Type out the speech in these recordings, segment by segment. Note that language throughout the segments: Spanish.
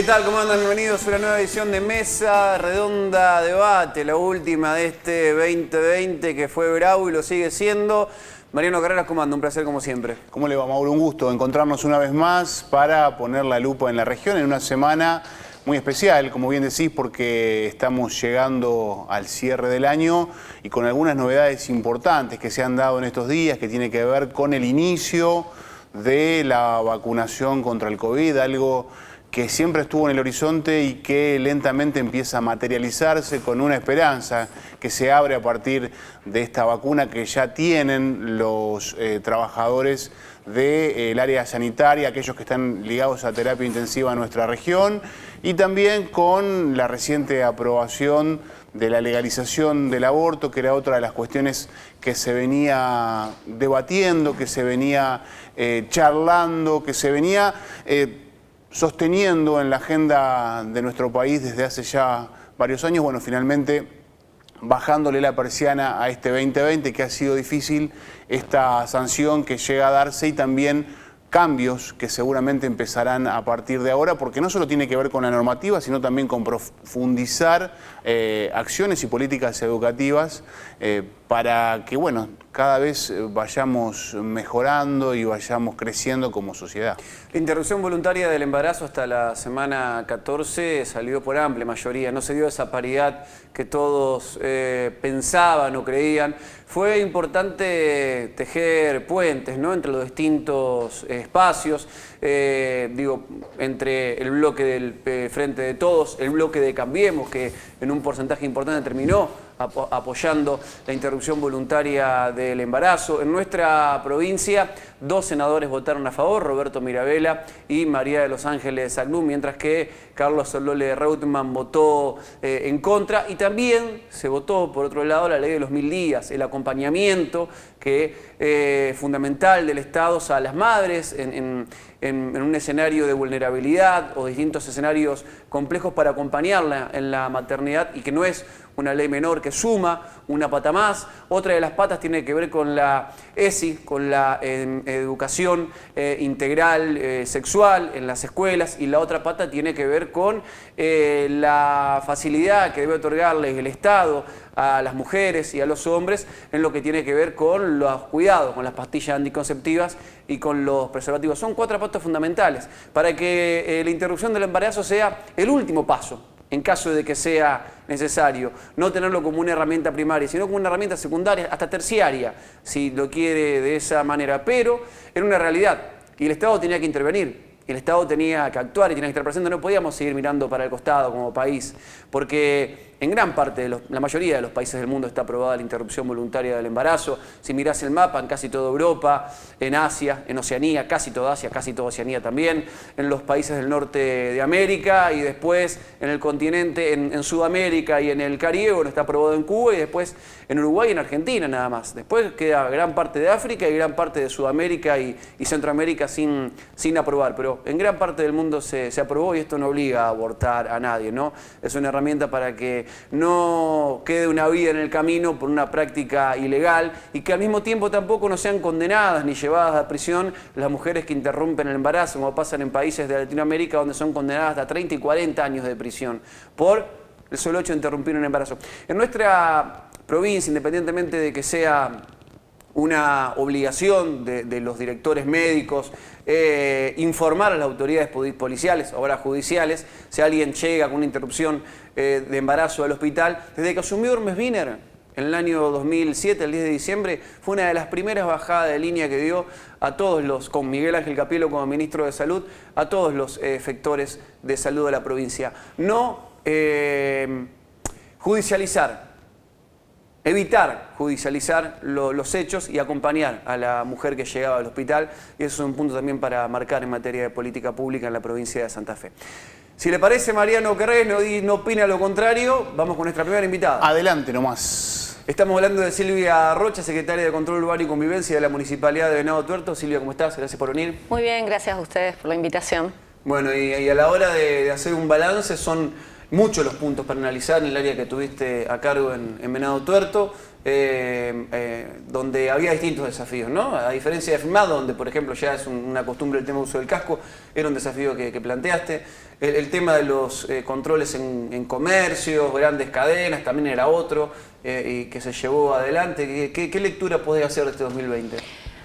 ¿Qué tal? ¿Cómo andan? Bienvenidos a una nueva edición de Mesa Redonda Debate, la última de este 2020 que fue bravo y lo sigue siendo. Mariano Carreras, ¿cómo anda? Un placer como siempre. ¿Cómo le va, Mauro? Un gusto encontrarnos una vez más para poner la lupa en la región en una semana muy especial, como bien decís, porque estamos llegando al cierre del año y con algunas novedades importantes que se han dado en estos días, que tiene que ver con el inicio de la vacunación contra el COVID, algo que siempre estuvo en el horizonte y que lentamente empieza a materializarse con una esperanza que se abre a partir de esta vacuna que ya tienen los trabajadores del área sanitaria, aquellos que están ligados a terapia intensiva en nuestra región, y también con la reciente aprobación de la legalización del aborto, que era otra de las cuestiones que se venía debatiendo, que se venía charlando, que se venía sosteniendo en la agenda de nuestro país desde hace ya varios años. Bueno, finalmente bajándole la persiana a este 2020, que ha sido difícil, esta sanción que llega a darse y también cambios que seguramente empezarán a partir de ahora, porque no solo tiene que ver con la normativa, sino también con profundizar acciones y políticas educativas para que, bueno, cada vez vayamos mejorando y vayamos creciendo como sociedad. La interrupción voluntaria del embarazo hasta la semana 14 salió por amplia mayoría, no se dio esa paridad que todos pensaban o creían. Fue importante tejer puentes, ¿no?, entre los distintos espacios, entre el bloque del Frente de Todos, el bloque de Cambiemos, que en un porcentaje importante terminó apoyando la interrupción voluntaria del embarazo. En nuestra provincia, 2 senadores votaron a favor, Roberto Mirabella y María de los Ángeles Agnú, mientras que Carlos Solole Reutemann votó en contra. Y también se votó, por otro lado, la ley de los 1000 días, el acompañamiento que fundamental del Estado a las madres en un escenario de vulnerabilidad o distintos escenarios complejos para acompañarla en la maternidad, y que no es una ley menor, que suma una pata más. Otra de las patas tiene que ver con la ESI, con la educación integral sexual en las escuelas, y la otra pata tiene que ver con la facilidad que debe otorgarles el Estado a las mujeres y a los hombres en lo que tiene que ver con los cuidados, con las pastillas anticonceptivas y con los preservativos. Son 4 patas fundamentales para que la interrupción del embarazo sea el último paso, en caso de que sea necesario, no tenerlo como una herramienta primaria, sino como una herramienta secundaria, hasta terciaria, si lo quiere de esa manera. Pero era una realidad y el Estado tenía que intervenir, y el Estado tenía que actuar y tenía que estar presente. No podíamos seguir mirando para el costado como país, porque en gran parte, la mayoría de los países del mundo está aprobada la interrupción voluntaria del embarazo. Si mirás el mapa, en casi toda Europa, en Asia, en Oceanía, casi toda Asia, casi toda Oceanía también, en los países del norte de América, y después en el continente, en Sudamérica y en el Caribe, bueno, está aprobado en Cuba, y después en Uruguay y en Argentina nada más. Después queda gran parte de África y gran parte de Sudamérica y Centroamérica sin aprobar, pero en gran parte del mundo se aprobó, y esto no obliga a abortar a nadie, ¿no? Es una herramienta para que no quede una vida en el camino por una práctica ilegal, y que al mismo tiempo tampoco no sean condenadas ni llevadas a prisión las mujeres que interrumpen el embarazo, como pasan en países de Latinoamérica, donde son condenadas hasta 30 y 40 años de prisión por el solo hecho de interrumpir un embarazo. En nuestra provincia, independientemente de que sea una obligación de los directores médicos informar a las autoridades policiales, ahora judiciales, si alguien llega con una interrupción de embarazo al hospital. Desde que asumió Hermes Wiener en el año 2007, el 10 de diciembre, fue una de las primeras bajadas de línea que dio a todos los, con Miguel Ángel Capielo como ministro de Salud, a todos los efectores de salud de la provincia. No judicializar, evitar judicializar los hechos y acompañar a la mujer que llegaba al hospital, y eso es un punto también para marcar en materia de política pública en la provincia de Santa Fe. Si le parece, Mariano Carreras no opina lo contrario, vamos con nuestra primera invitada. Adelante nomás. Estamos hablando de Silvia Rocha, secretaria de Control Urbano y Convivencia de la Municipalidad de Venado Tuerto. Silvia, ¿cómo estás? Gracias por venir. Muy bien, gracias a ustedes por la invitación. Bueno, y a la hora de hacer un balance, son muchos los puntos para analizar en el área que tuviste a cargo en Venado Tuerto, donde había distintos desafíos, ¿no? A diferencia de Filmado, donde por ejemplo ya es una costumbre el tema de uso del casco, era un desafío que planteaste. El tema de los controles en comercios, grandes cadenas, también era otro, y que se llevó adelante. ¿Qué lectura podés hacer de este 2020?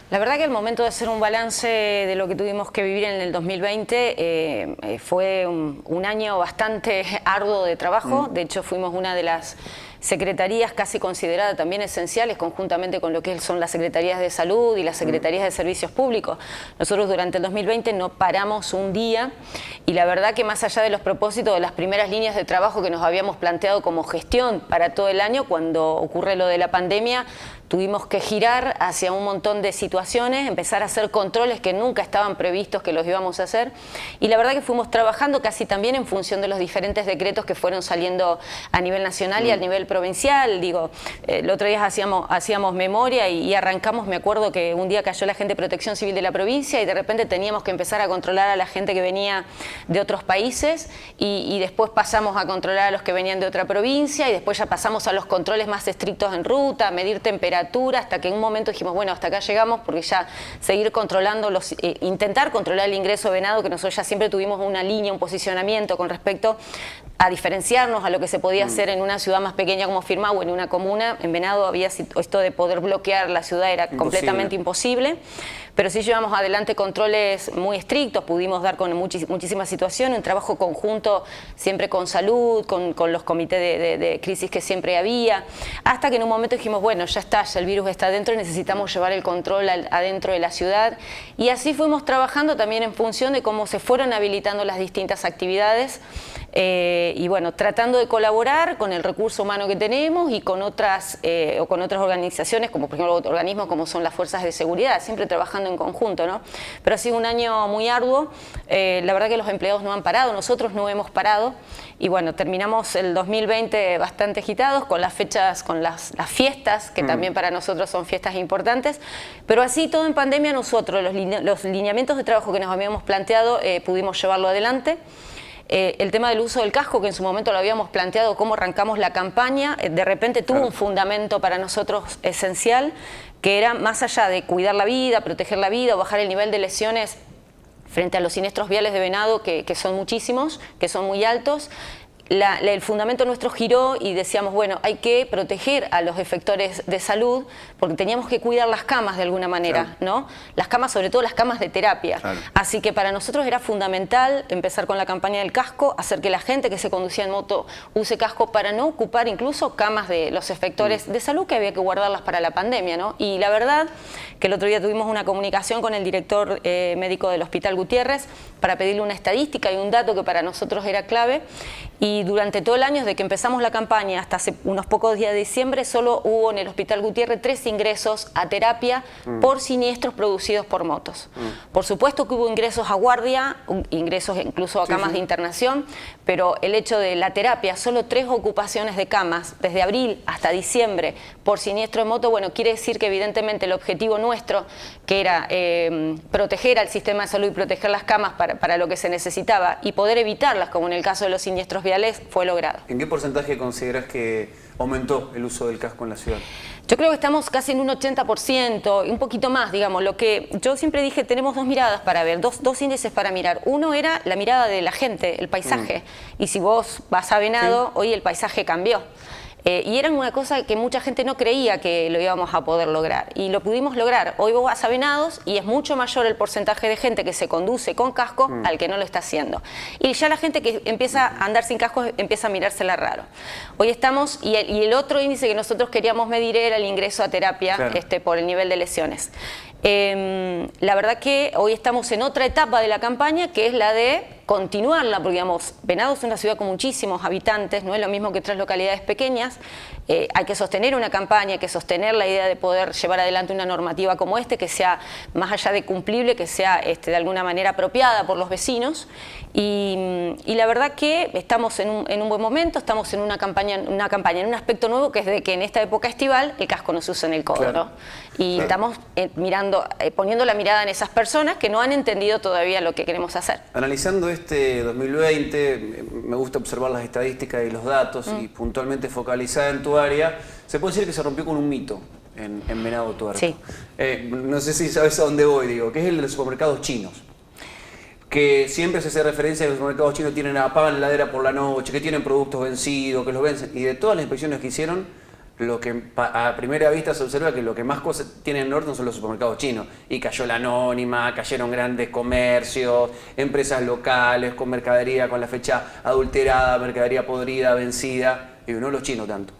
La verdad que el momento de hacer un balance de lo que tuvimos que vivir en el 2020 fue un año bastante arduo de trabajo. De hecho, fuimos una de las secretarías casi consideradas también esenciales, conjuntamente con lo que son las secretarías de salud y las secretarías de servicios públicos. Nosotros durante el 2020 no paramos un día, y la verdad que más allá de los propósitos de las primeras líneas de trabajo que nos habíamos planteado como gestión para todo el año, cuando ocurre lo de la pandemia, tuvimos que girar hacia un montón de situaciones, empezar a hacer controles que nunca estaban previstos que los íbamos a hacer, y la verdad que fuimos trabajando casi también en función de los diferentes decretos que fueron saliendo a nivel nacional y a nivel provincial. Digo, el otro día hacíamos memoria y arrancamos, me acuerdo que un día cayó la gente de Protección Civil de la provincia y de repente teníamos que empezar a controlar a la gente que venía de otros países, y después pasamos a controlar a los que venían de otra provincia, y después ya pasamos a los controles más estrictos en ruta, a medir temperatura, hasta que en un momento dijimos, bueno, hasta acá llegamos, porque ya seguir controlando intentar controlar el ingreso de venado, que nosotros ya siempre tuvimos una línea, un posicionamiento con respecto a diferenciarnos a lo que se podía hacer en una ciudad más pequeña como Firmao, en una comuna. En Venado había esto de poder bloquear la ciudad, era completamente imposible, pero sí llevamos adelante controles muy estrictos, pudimos dar con muchísimas situaciones, un trabajo conjunto siempre con salud, con los comités de crisis que siempre había, hasta que en un momento dijimos, bueno, ya está, ya el virus está adentro y necesitamos llevar el control adentro de la ciudad, y así fuimos trabajando también en función de cómo se fueron habilitando las distintas actividades. Y bueno, tratando de colaborar con el recurso humano que tenemos y con otras organizaciones, como por ejemplo organismos como son las fuerzas de seguridad, siempre trabajando en conjunto, ¿no? Pero ha sido un año muy arduo. La verdad que los empleados no han parado, nosotros no hemos parado, y bueno, terminamos el 2020 bastante agitados con las fechas, con las fiestas, que también para nosotros son fiestas importantes, pero así todo en pandemia nosotros, los lineamientos de trabajo que nos habíamos planteado, pudimos llevarlo adelante. El tema del uso del casco, que en su momento lo habíamos planteado, cómo arrancamos la campaña, de repente tuvo un fundamento para nosotros esencial, que era más allá de cuidar la vida, proteger la vida, bajar el nivel de lesiones frente a los siniestros viales de venado, que son muchísimos, que son muy altos. El fundamento nuestro giró y decíamos, bueno, hay que proteger a los efectores de salud, porque teníamos que cuidar las camas de alguna manera, ¿no? Las camas, sobre todo las camas de terapia. Así que para nosotros era fundamental empezar con la campaña del casco, hacer que la gente que se conducía en moto use casco para no ocupar incluso camas de los efectores de salud, que había que guardarlas para la pandemia, ¿no? Y la verdad que el otro día tuvimos una comunicación con el director médico del Hospital Gutiérrez para pedirle una estadística y un dato que para nosotros era clave. Y durante todo el año, desde que empezamos la campaña hasta hace unos pocos días de diciembre, solo hubo en el Hospital Gutiérrez 3 ingresos a terapia por siniestros producidos por motos. Por supuesto que hubo ingresos a guardia, ingresos incluso a camas de internación, pero el hecho de la terapia, solo 3 ocupaciones de camas desde abril hasta diciembre por siniestro de moto, bueno, quiere decir que evidentemente el objetivo nuestro, que era proteger al sistema de salud y proteger las camas para lo que se necesitaba y poder evitarlas, como en el caso de los siniestros viales, fue logrado. ¿En qué porcentaje consideras que aumentó el uso del casco en la ciudad? Yo creo que estamos casi en un 80%, un poquito más, digamos. Lo que yo siempre dije, tenemos dos miradas para ver, dos índices para mirar. Uno era la mirada de la gente, el paisaje. Y si vos vas a Venado, hoy el paisaje cambió. Y era una cosa que mucha gente no creía que lo íbamos a poder lograr, y lo pudimos lograr. Hoy vos vas a Venados y es mucho mayor el porcentaje de gente que se conduce con casco al que no lo está haciendo. Y ya la gente que empieza a andar sin casco empieza a mirársela raro. Hoy estamos, y el otro índice que nosotros queríamos medir era el ingreso a terapia, por el nivel de lesiones. La verdad que hoy estamos en otra etapa de la campaña, que es la de continuarla, porque digamos, Venado es una ciudad con muchísimos habitantes, no es lo mismo que otras localidades pequeñas. Hay que sostener una campaña, hay que sostener la idea de poder llevar adelante una normativa como que sea más allá de cumplible, que sea de alguna manera apropiada por los vecinos. Y la verdad que estamos en un buen momento, estamos en una campaña, en un aspecto nuevo, que es de que en esta época estival el casco no se usa en el codo, ¿no? Y estamos poniendo la mirada en esas personas que no han entendido todavía lo que queremos hacer. Analizando este 2020, me gusta observar las estadísticas y los datos y puntualmente focalizada en tu área, se puede decir que se rompió con un mito en Venado Tuerto. Sí. No sé si sabes a dónde voy, digo, que es el de los supermercados chinos. Que siempre se hace referencia a que los supermercados chinos apagan la heladera por la noche, que tienen productos vencidos, que los vencen. Y de todas las inspecciones que hicieron, lo que a primera vista se observa que lo que más cosas tienen en orden son los supermercados chinos. Y cayó la Anónima, cayeron grandes comercios, empresas locales con mercadería con la fecha adulterada, mercadería podrida, vencida. Y no los chinos tanto.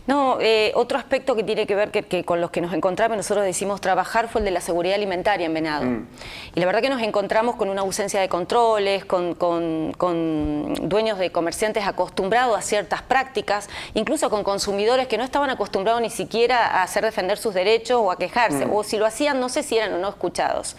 No, otro aspecto que tiene que ver que con los que nos encontramos, nosotros decimos trabajar, fue el de la seguridad alimentaria en Venado. Y la verdad que nos encontramos con una ausencia de controles, con dueños de comerciantes acostumbrados a ciertas prácticas, incluso con consumidores que no estaban acostumbrados ni siquiera a hacer defender sus derechos o a quejarse, o si lo hacían, no sé si eran o no escuchados.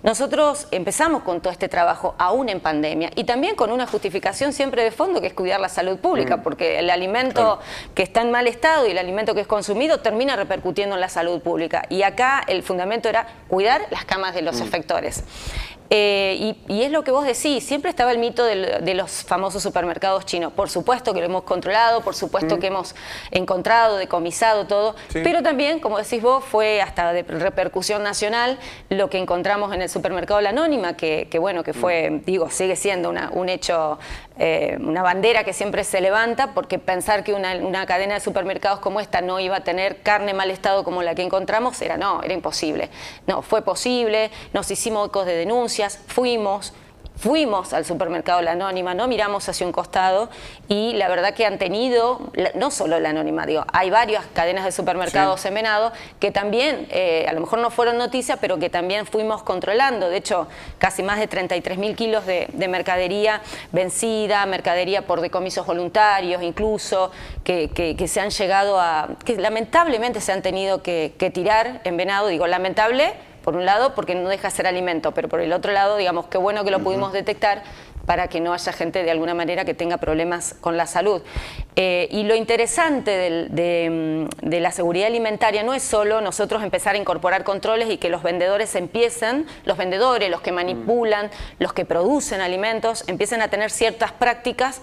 Nosotros empezamos con todo este trabajo aún en pandemia y también con una justificación siempre de fondo que es cuidar la salud pública, porque el alimento que está en mal estado y el alimento que es consumido termina repercutiendo en la salud pública. Y acá el fundamento era cuidar las camas de los efectores. Y es lo que vos decís, siempre estaba el mito de los famosos supermercados chinos. Por supuesto que lo hemos controlado, por supuesto que hemos encontrado, decomisado todo, pero también, como decís vos, fue hasta de repercusión nacional lo que encontramos en el supermercado La Anónima, que bueno, que fue, digo, sigue siendo un hecho, una bandera que siempre se levanta, porque pensar que una cadena de supermercados como esta no iba a tener carne en mal estado como la que encontramos, era imposible. No, fue posible, nos hicimos ecos de denuncias, fuimos al supermercado La Anónima, no miramos hacia un costado y la verdad que han tenido, no solo La Anónima, digo, hay varias cadenas de supermercados en Venado que también, a lo mejor no fueron noticias, pero que también fuimos controlando. De hecho, casi más de 33.000 kilos de mercadería vencida, mercadería por decomisos voluntarios, incluso, que se han llegado que lamentablemente se han tenido que tirar en Venado. Digo, lamentable, por un lado, porque no deja de ser alimento, pero por el otro lado, digamos, qué bueno que lo pudimos detectar para que no haya gente de alguna manera que tenga problemas con la salud. Y lo interesante de la seguridad alimentaria no es solo nosotros empezar a incorporar controles y que los vendedores los vendedores, los que manipulan, los que producen alimentos, empiecen a tener ciertas prácticas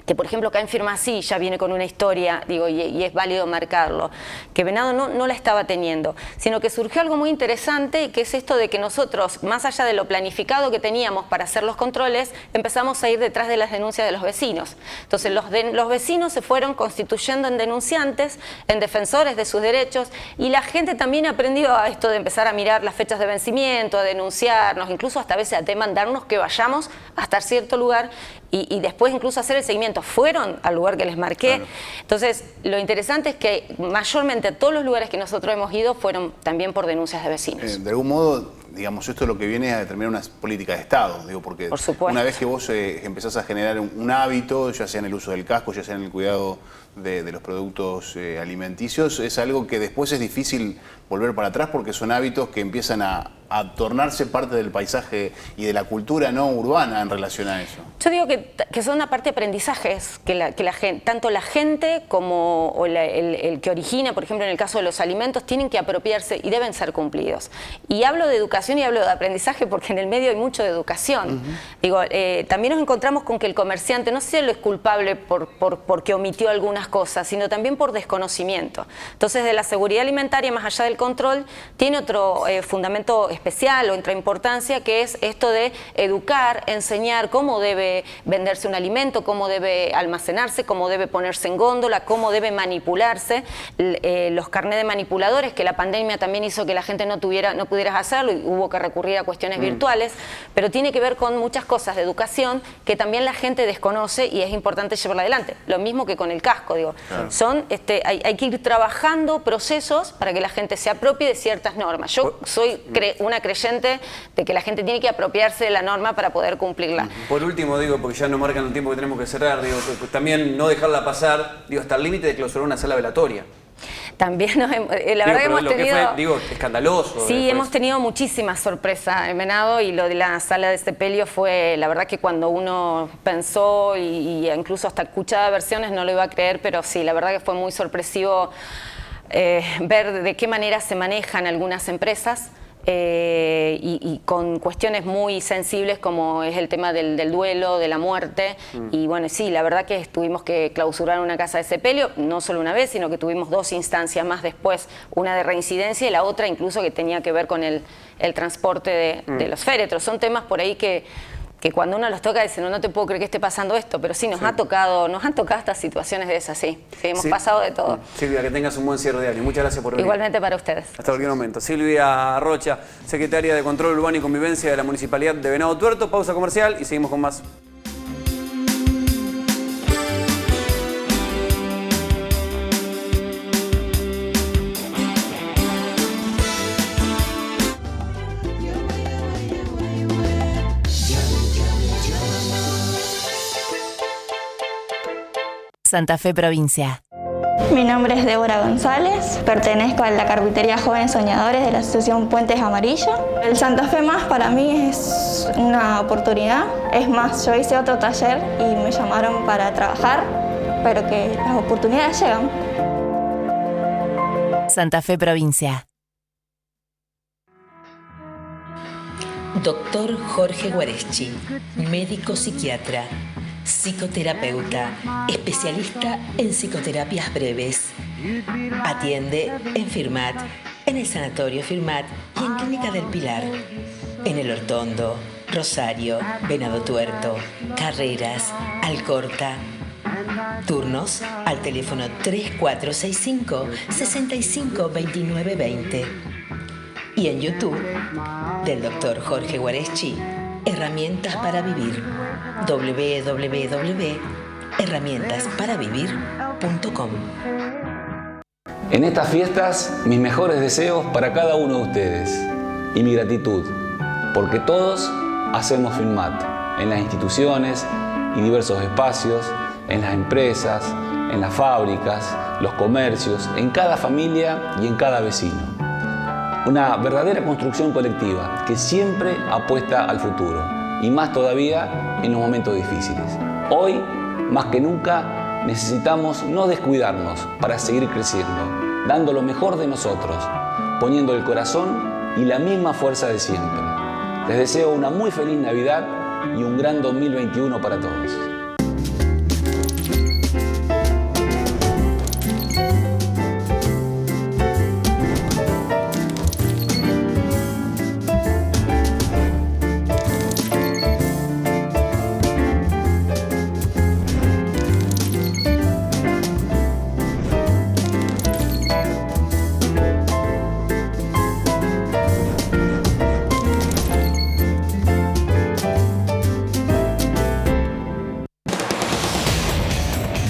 que, por ejemplo, acá en Firmasí ya viene con una historia, digo, y es válido marcarlo, que Venado no la estaba teniendo, sino que surgió algo muy interesante, que es esto de que nosotros, más allá de lo planificado que teníamos para hacer los controles, empezamos a ir detrás de las denuncias de los vecinos. Entonces los vecinos se fueron constituyendo en denunciantes, en defensores de sus derechos, y la gente también aprendió a esto de empezar a mirar las fechas de vencimiento, a denunciarnos, incluso hasta a veces a demandarnos que vayamos hasta cierto lugar y después incluso hacer el seguimiento. Fueron al lugar que les marqué. Claro. Entonces, lo interesante es que mayormente todos los lugares que nosotros hemos ido fueron también por denuncias de vecinos. De algún modo, digamos, esto es lo que viene a determinar una política de Estado, digo, porque una vez que vos empezás a generar un hábito, ya sea en el uso del casco, ya sea en el cuidado de los productos alimenticios, es algo que después es difícil volver para atrás porque son hábitos que empiezan a tornarse parte del paisaje y de la cultura no urbana en relación a eso. Yo digo que son una parte de aprendizajes que la gente, tanto la gente como el que origina, por ejemplo en el caso de los alimentos, tienen que apropiarse y deben ser cumplidos. Y hablo de educación y hablo de aprendizaje porque en el medio hay mucho de educación. Digo, también nos encontramos con que el comerciante no solo es culpable porque omitió algunas cosas, sino también por desconocimiento. Entonces, de la seguridad alimentaria, más allá del control, tiene otro fundamento especial o otra importancia, que es esto de educar, enseñar cómo debe venderse un alimento, cómo debe almacenarse, cómo debe ponerse en góndola, cómo debe manipularse. Los carnés de manipuladores, que la pandemia también hizo que la gente no pudiera hacerlo y hubo que recurrir a cuestiones virtuales, pero tiene que ver con muchas cosas de educación que también la gente desconoce y es importante llevarla adelante. Lo mismo que con el casco, digo. Claro. Hay que ir trabajando procesos para que la gente se apropie de ciertas normas. Yo soy una creyente de que la gente tiene que apropiarse de la norma para poder cumplirla. Por último, digo, porque ya nos marcan el tiempo que tenemos que cerrar, digo, también no dejarla pasar, digo, hasta el límite de clausurar una sala velatoria. También la verdad que hemos tenido... Que fue, digo, escandaloso. Sí, hemos tenido muchísimas sorpresas en Venado y lo de la sala de sepelio fue, la verdad que cuando uno pensó y incluso hasta escuchaba versiones no lo iba a creer, pero sí, la verdad que fue muy sorpresivo ver de qué manera se manejan algunas empresas. y con cuestiones muy sensibles como es el tema del duelo, de la muerte. Y bueno, sí, la verdad que tuvimos que clausurar una casa de sepelio, no solo una vez, sino que tuvimos 2 instancias más después, una de reincidencia y la otra incluso que tenía que ver con el transporte de los féretros. Son temas por ahí que cuando uno los toca dice, no te puedo creer que esté pasando esto, pero sí, nos han tocado estas situaciones de esas, sí hemos pasado de todo. Silvia, que tengas un buen cierre de año. Muchas gracias por venir. Igualmente para ustedes. Hasta cualquier momento. Silvia Rocha, secretaria de Control Urbano y Convivencia de la Municipalidad de Venado Tuerto. Pausa comercial y seguimos con más. Santa Fe Provincia. Mi nombre es Débora González, pertenezco a la Carpintería Jóvenes Soñadores de la Asociación Puentes Amarillo. El Santa Fe Más para mí es una oportunidad. Es más, yo hice otro taller y me llamaron para trabajar, pero que las oportunidades llegan. Santa Fe Provincia. Doctor Jorge Guareschi, médico psiquiatra, psicoterapeuta, especialista en psicoterapias breves. Atiende en Firmat, en el Sanatorio Firmat y en Clínica del Pilar. En El Hortondo, Rosario, Venado Tuerto, Carreras, Alcorta. Turnos al teléfono 3465 65 29 20. Y en YouTube, del Dr. Jorge Guareschi, Herramientas para Vivir. www.herramientasparavivir.com. En estas fiestas, mis mejores deseos para cada uno de ustedes y mi gratitud, porque todos hacemos Firmat en las instituciones y diversos espacios, en las empresas, en las fábricas, los comercios, en cada familia y en cada vecino. Una verdadera construcción colectiva que siempre apuesta al futuro y más todavía en los momentos difíciles. Hoy, más que nunca, necesitamos no descuidarnos para seguir creciendo, dando lo mejor de nosotros, poniendo el corazón y la misma fuerza de siempre. Les deseo una muy feliz Navidad y un gran 2021 para todos.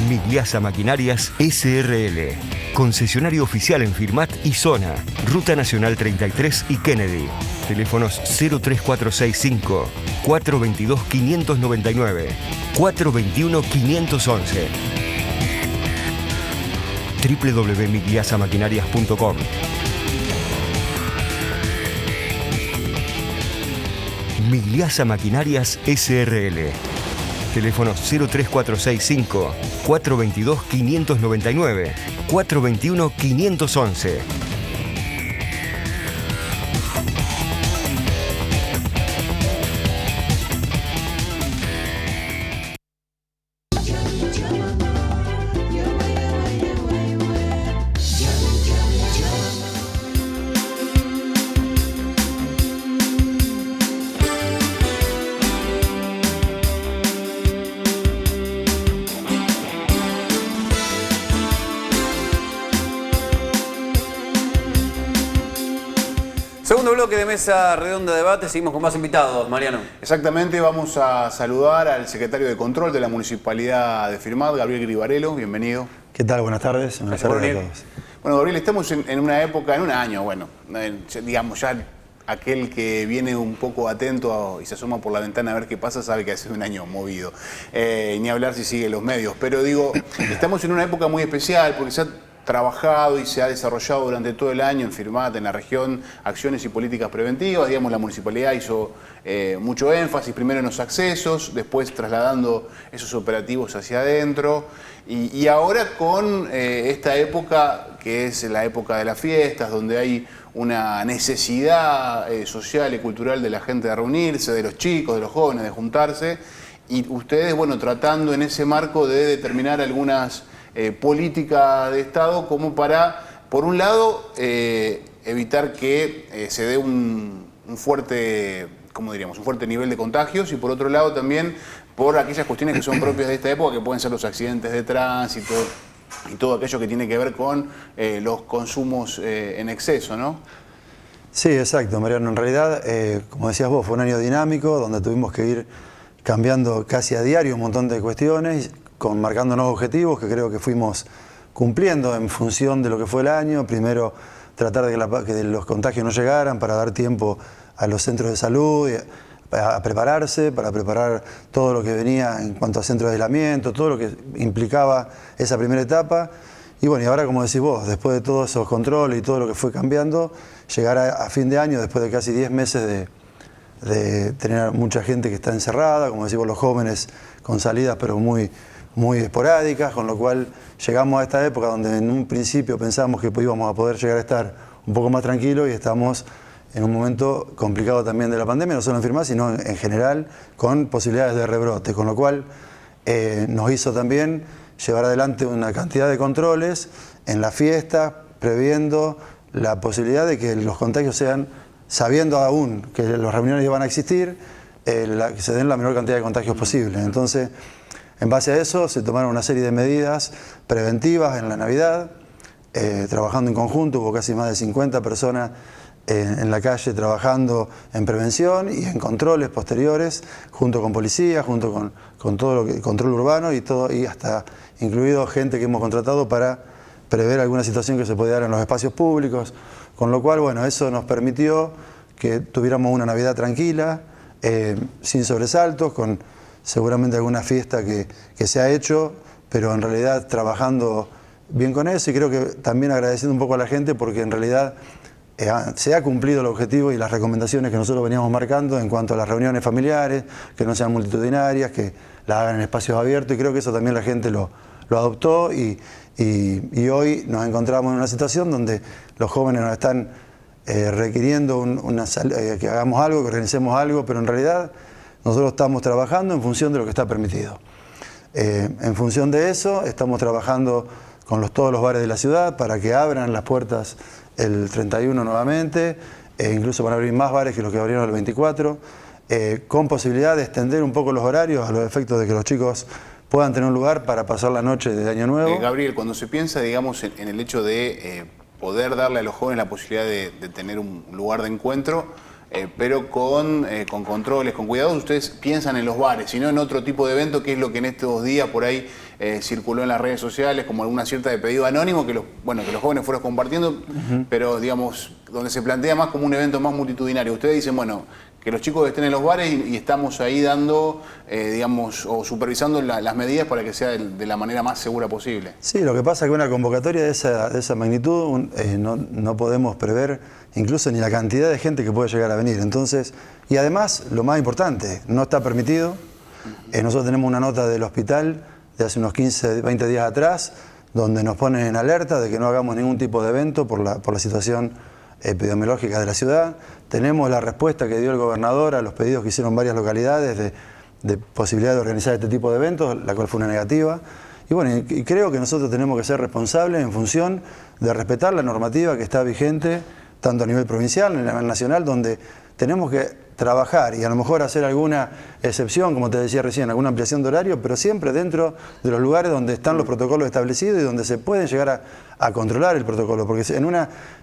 Migliasa Maquinarias S.R.L. Concesionario oficial en Firmat y Zona. Ruta Nacional 33 y Kennedy. Teléfonos 03465 422 599 421 511. www.migliasamaquinarias.com. Migliasa Maquinarias S.R.L. Teléfono 03465 422 599 421 511. Segundo bloque de Mesa Redonda de Debate, seguimos con más invitados, Mariano. Exactamente, vamos a saludar al secretario de Control de la Municipalidad de Firmat, Gabriel Gribarello, bienvenido. ¿Qué tal? Buenas tardes. Buenas tardes a todos. Bueno, Gabriel, estamos en una época, en un año, bueno, digamos ya aquel que viene un poco atento y se asoma por la ventana a ver qué pasa sabe que ha sido un año movido. Ni hablar si sigue los medios, pero digo, estamos en una época muy especial porque ya trabajado y se ha desarrollado durante todo el año en Firmat, en la región, acciones y políticas preventivas. Digamos, la municipalidad hizo mucho énfasis, primero en los accesos, después trasladando esos operativos hacia adentro. Y ahora con esta época, que es la época de las fiestas, donde hay una necesidad social y cultural de la gente de reunirse, de los chicos, de los jóvenes, de juntarse, y ustedes, bueno, tratando en ese marco de determinar algunas políticas de Estado como para, por un lado, evitar que se dé un fuerte, ¿cómo diríamos?, un fuerte nivel de contagios, y por otro lado también por aquellas cuestiones que son propias de esta época, que pueden ser los accidentes de tránsito y todo aquello que tiene que ver con los consumos en exceso, ¿no? Sí, exacto, Mariano. En realidad, como decías vos, fue un año dinámico donde tuvimos que ir cambiando casi a diario un montón de cuestiones, marcando nuevos objetivos que creo que fuimos cumpliendo en función de lo que fue el año. Primero, tratar de que los contagios no llegaran para dar tiempo a los centros de salud a prepararse, para preparar todo lo que venía en cuanto a centros de aislamiento, todo lo que implicaba esa primera etapa. Y bueno, y ahora, como decís vos, después de todos esos controles y todo lo que fue cambiando, llegar a fin de año, después de casi 10 meses de tener mucha gente que está encerrada, como decimos, los jóvenes con salidas pero muy esporádicas, con lo cual llegamos a esta época donde en un principio pensábamos que íbamos a poder llegar a estar un poco más tranquilos, y estamos en un momento complicado también de la pandemia, no solo en Firmat, sino en general, con posibilidades de rebrote, con lo cual nos hizo también llevar adelante una cantidad de controles en la fiesta, previendo la posibilidad de que los contagios sean, sabiendo aún que las reuniones iban a existir, que se den la menor cantidad de contagios posible. Entonces, en base a eso se tomaron una serie de medidas preventivas en la Navidad, trabajando en conjunto. Hubo casi más de 50 personas en la calle trabajando en prevención y en controles posteriores, junto con policía, junto con todo lo que control urbano y hasta incluido gente que hemos contratado para prever alguna situación que se podía dar en los espacios públicos, con lo cual, bueno, eso nos permitió que tuviéramos una Navidad tranquila, sin sobresaltos, con seguramente alguna fiesta que se ha hecho, pero en realidad trabajando bien con eso, y creo que también agradeciendo un poco a la gente, porque en realidad se ha cumplido el objetivo y las recomendaciones que nosotros veníamos marcando en cuanto a las reuniones familiares, que no sean multitudinarias, que las hagan en espacios abiertos, y creo que eso también la gente lo adoptó, y hoy nos encontramos en una situación donde los jóvenes nos están requiriendo que hagamos algo, que organicemos algo, pero en realidad nosotros estamos trabajando en función de lo que está permitido. En función de eso, estamos trabajando con todos los bares de la ciudad para que abran las puertas el 31 nuevamente, incluso van a abrir más bares que los que abrieron el 24, con posibilidad de extender un poco los horarios a los efectos de que los chicos puedan tener un lugar para pasar la noche de Año Nuevo. Gabriel, cuando se piensa, digamos, en el hecho de poder darle a los jóvenes la posibilidad de tener un lugar de encuentro, pero con controles, con cuidados, ustedes piensan en los bares y no en otro tipo de evento, que es lo que en estos días por ahí circuló en las redes sociales, como alguna cierta de pedido anónimo, que los jóvenes fueron compartiendo, pero digamos, donde se plantea más como un evento más multitudinario. Ustedes dicen, bueno, que los chicos estén en los bares y estamos ahí dando, digamos, o supervisando las medidas para que sea de la manera más segura posible. Sí, lo que pasa es que una convocatoria de esa magnitud no podemos prever incluso ni la cantidad de gente que puede llegar a venir. Entonces, y además, lo más importante, no está permitido. Nosotros tenemos una nota del hospital de hace unos 15, 20 días atrás, donde nos ponen en alerta de que no hagamos ningún tipo de evento por la situación epidemiológica de la ciudad. Tenemos la respuesta que dio el gobernador a los pedidos que hicieron varias localidades de posibilidad de organizar este tipo de eventos, la cual fue una negativa. Y bueno, y creo que nosotros tenemos que ser responsables en función de respetar la normativa que está vigente, tanto a nivel provincial, a nivel nacional, donde tenemos que trabajar y a lo mejor hacer alguna excepción, como te decía recién, alguna ampliación de horario, pero siempre dentro de los lugares donde están los protocolos establecidos y donde se pueden llegar a controlar el protocolo. Porque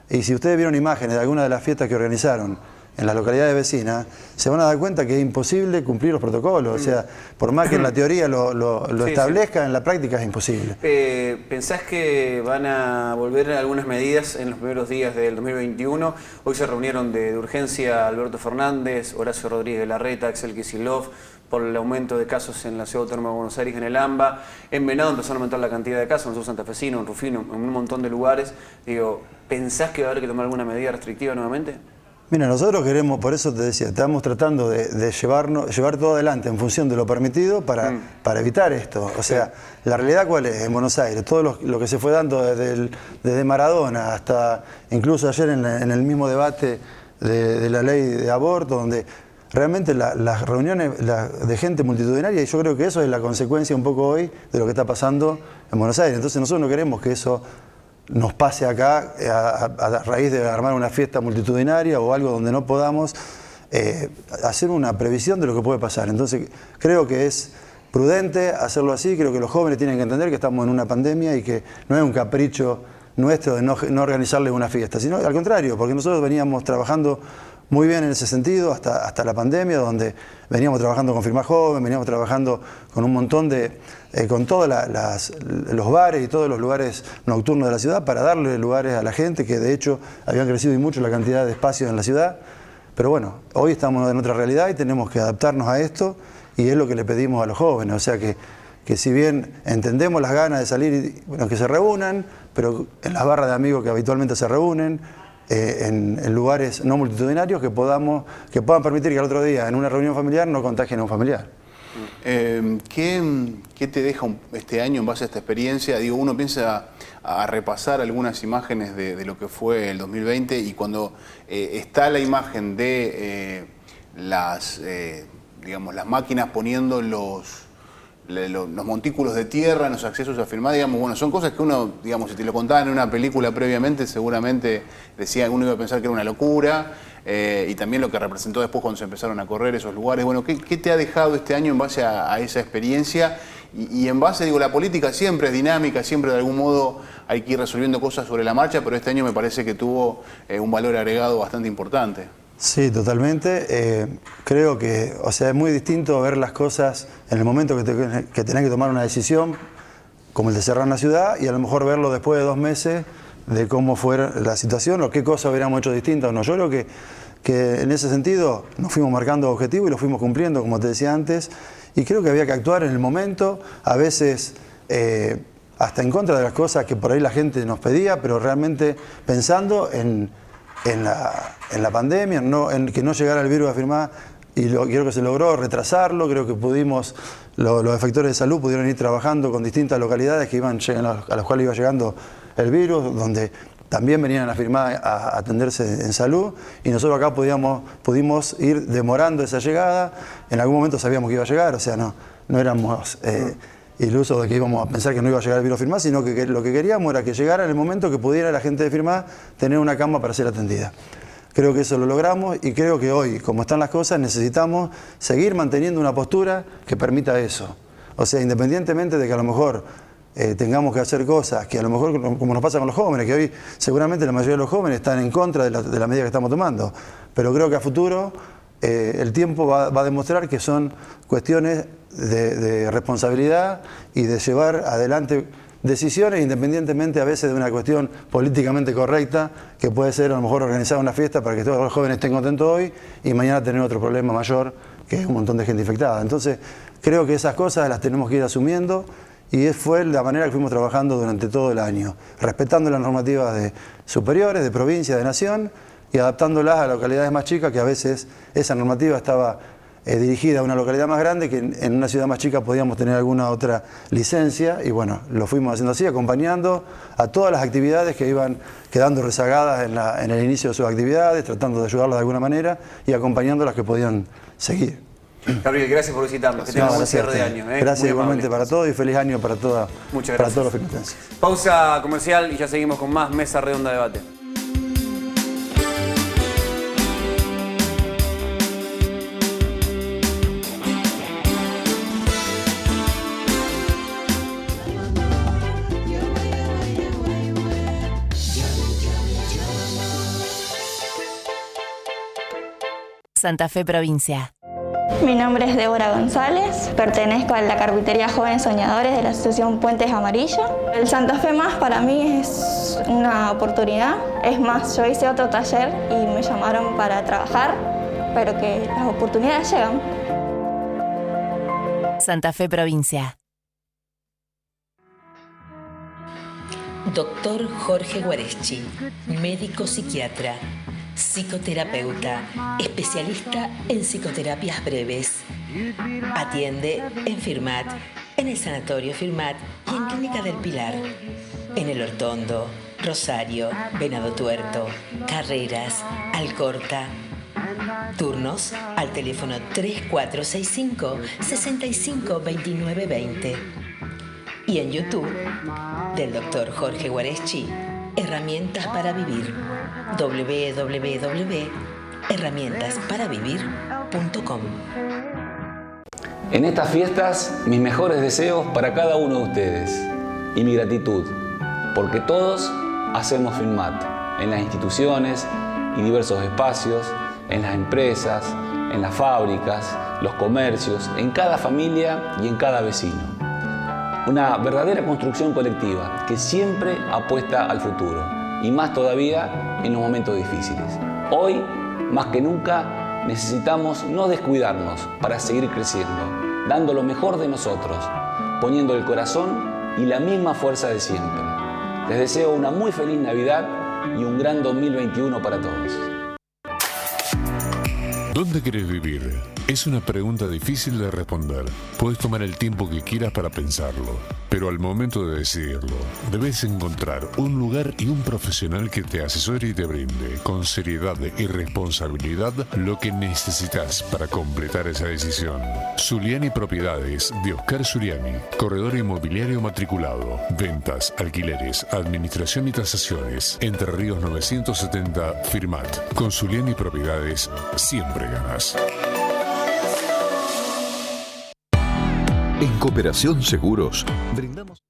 y si ustedes vieron imágenes de alguna de las fiestas que organizaron en las localidades vecinas, se van a dar cuenta que es imposible cumplir los protocolos. O sea, por más que en la teoría lo establezca, en la práctica es imposible. ¿Pensás que van a volver algunas medidas en los primeros días del 2021? Hoy se reunieron de urgencia Alberto Fernández, Horacio Rodríguez Larreta, Axel Kicillof, por el aumento de casos en la Ciudad Autónoma de Buenos Aires, en el AMBA. En Venado empezó a aumentar la cantidad de casos, en Sur Santafesino, en Rufino, en un montón de lugares. Digo, ¿pensás que va a haber que tomar alguna medida restrictiva nuevamente? Mira, nosotros queremos, por eso te decía, estamos tratando de llevar todo adelante en función de lo permitido para evitar esto. O sea, la realidad ¿cuál es? En Buenos Aires, todo lo que se fue dando desde Maradona hasta incluso ayer en el mismo debate de la ley de aborto, donde realmente las reuniones de gente multitudinaria, y yo creo que eso es la consecuencia un poco hoy de lo que está pasando en Buenos Aires. Entonces nosotros no queremos que eso nos pase acá a raíz de armar una fiesta multitudinaria o algo donde no podamos hacer una previsión de lo que puede pasar. Entonces creo que es prudente hacerlo así, creo que los jóvenes tienen que entender que estamos en una pandemia y que no es un capricho nuestro de no organizarles una fiesta, sino al contrario, porque nosotros veníamos trabajando muy bien en ese sentido hasta la pandemia, donde veníamos trabajando con Firmá Joven, veníamos trabajando con un montón con todos los bares y todos los lugares nocturnos de la ciudad para darle lugares a la gente, que de hecho habían crecido y mucho la cantidad de espacios en la ciudad. Pero bueno, hoy estamos en otra realidad y tenemos que adaptarnos a esto, y es lo que le pedimos a los jóvenes. O sea que si bien entendemos las ganas de salir, bueno, que se reúnan, pero en las barras de amigos que habitualmente se reúnen, en lugares no multitudinarios que puedan permitir que al otro día en una reunión familiar no contagien a un familiar. ¿Qué te deja este año en base a esta experiencia? Digo, uno piensa a repasar algunas imágenes de lo que fue el 2020, y cuando está la imagen de las máquinas poniendo los montículos de tierra en los accesos a Firmá, digamos, bueno, son cosas que uno, digamos, si te lo contaban en una película previamente, seguramente uno iba a pensar que era una locura, y también lo que representó después cuando se empezaron a correr esos lugares. Bueno, ¿qué te ha dejado este año en base a esa experiencia? Y en base, digo, la política siempre es dinámica, siempre de algún modo hay que ir resolviendo cosas sobre la marcha, pero este año me parece que tuvo un valor agregado bastante importante. Sí, totalmente. Creo que, o sea, es muy distinto ver las cosas en el momento que tenés que tomar una decisión, como el de cerrar una ciudad, y a lo mejor verlo después de 2 meses de cómo fue la situación o qué cosas hubiéramos hecho distintas o no. Yo creo que en ese sentido nos fuimos marcando objetivos y los fuimos cumpliendo, como te decía antes, y creo que había que actuar en el momento, a veces hasta en contra de las cosas que por ahí la gente nos pedía, pero realmente pensando en la pandemia, en que no llegara el virus a Firmá, y creo que se logró retrasarlo. Creo que pudimos, los efectores de salud pudieron ir trabajando con distintas localidades a las cuales iba llegando el virus, donde también venían a Firmá a atenderse en salud, y nosotros acá pudimos ir demorando esa llegada. En algún momento sabíamos que iba a llegar, o sea, no éramos ilusos de que íbamos a pensar que no iba a llegar el virus a Firmá, sino que lo que queríamos era que llegara en el momento que pudiera la gente de Firmá tener una cama para ser atendida. Creo que eso lo logramos, y creo que hoy, como están las cosas, necesitamos seguir manteniendo una postura que permita eso. O sea, independientemente de que a lo mejor tengamos que hacer cosas que a lo mejor, como nos pasa con los jóvenes, que hoy seguramente la mayoría de los jóvenes están en contra de la medida que estamos tomando, pero creo que a futuro el tiempo va a demostrar que son cuestiones de responsabilidad y de llevar adelante decisiones, independientemente a veces de una cuestión políticamente correcta, que puede ser a lo mejor organizar una fiesta para que todos los jóvenes estén contentos hoy y mañana tener otro problema mayor, que es un montón de gente infectada. Entonces creo que esas cosas las tenemos que ir asumiendo, y fue la manera que fuimos trabajando durante todo el año, respetando las normativas de superiores, de provincia, de nación, y adaptándolas a localidades más chicas, que a veces esa normativa estaba dirigida a una localidad más grande, que en una ciudad más chica podíamos tener alguna otra licencia, y bueno, lo fuimos haciendo así, acompañando a todas las actividades que iban quedando rezagadas en el inicio de sus actividades, tratando de ayudarlas de alguna manera y acompañando a las que podían seguir. Gabriel, gracias por visitarnos, que tengas un buen cierre de año. Gracias igualmente para todos, y feliz año para todos los firmatenses. Pausa comercial y ya seguimos con más Mesa Redonda de Debate. Santa Fe Provincia. Mi nombre es Débora González, pertenezco a la Carpintería Jóvenes Soñadores de la Asociación Puentes Amarillo. El Santa Fe Más para mí es una oportunidad. Es más, yo hice otro taller y me llamaron para trabajar, pero que las oportunidades llegan. Santa Fe Provincia. Doctor Jorge Guareschi, médico psiquiatra, psicoterapeuta, especialista en psicoterapias breves. Atiende en Firmat, en el Sanatorio Firmat y en Clínica del Pilar. En El Hortondo, Rosario, Venado Tuerto, Carreras, Alcorta. Turnos al teléfono 3465-652920. Y en YouTube, del Dr. Jorge Guareschi, Herramientas para Vivir. www.herramientasparavivir.com. En estas fiestas, mis mejores deseos para cada uno de ustedes y mi gratitud, porque todos hacemos Firmat en las instituciones y diversos espacios, en las empresas, en las fábricas, los comercios, en cada familia y en cada vecino. Una verdadera construcción colectiva que siempre apuesta al futuro y más todavía en los momentos difíciles. Hoy, más que nunca, necesitamos no descuidarnos para seguir creciendo, dando lo mejor de nosotros, poniendo el corazón y la misma fuerza de siempre. Les deseo una muy feliz Navidad y un gran 2021 para todos. ¿Dónde querés vivir? Es una pregunta difícil de responder. Puedes tomar el tiempo que quieras para pensarlo, pero al momento de decidirlo, debes encontrar un lugar y un profesional que te asesore y te brinde, con seriedad y responsabilidad, lo que necesitas para completar esa decisión. Zuliani Propiedades, de Oscar Zuliani, corredor inmobiliario matriculado, ventas, alquileres, administración y tasaciones, Entre Ríos 970, Firmat. Con Zuliani Propiedades, siempre ganas. En Cooperación Seguros, brindamos...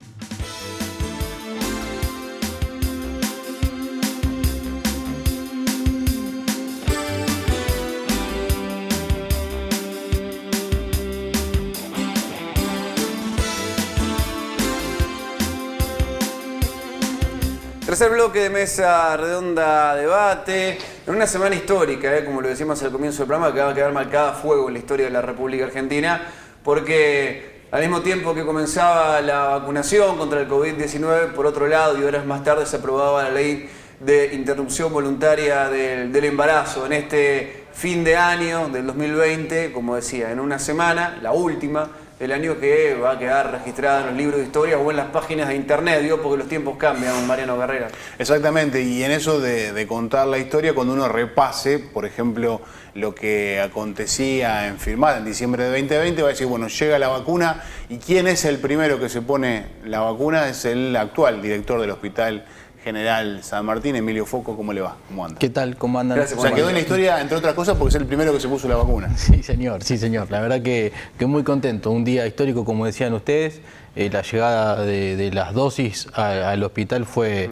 Tercer bloque de Mesa Redonda Debate, en una semana histórica, como lo decíamos al comienzo del programa, que va a quedar marcada a fuego en la historia de la República Argentina, porque al mismo tiempo que comenzaba la vacunación contra el COVID-19, por otro lado, y horas más tarde se aprobaba la ley de interrupción voluntaria del embarazo. En este fin de año del 2020, como decía, en una semana, la última del año, que va a quedar registrada en los libros de historia o en las páginas de internet, digo, porque los tiempos cambian, Mariano Carrera. Exactamente, y en eso de contar la historia, cuando uno repase, por ejemplo, lo que acontecía en Firmat en diciembre de 2020, va a decir, bueno, llega la vacuna, y ¿quién es el primero que se pone la vacuna? Es el actual director del Hospital General San Martín, Emilio Focco. ¿Cómo le va? ¿Cómo anda? ¿Qué tal? ¿Cómo andan? Gracias. O sea, quedó en la historia, entre otras cosas, porque es el primero que se puso la vacuna. Sí, señor, sí, señor. La verdad que muy contento. Un día histórico, como decían ustedes. La llegada de las dosis al hospital fue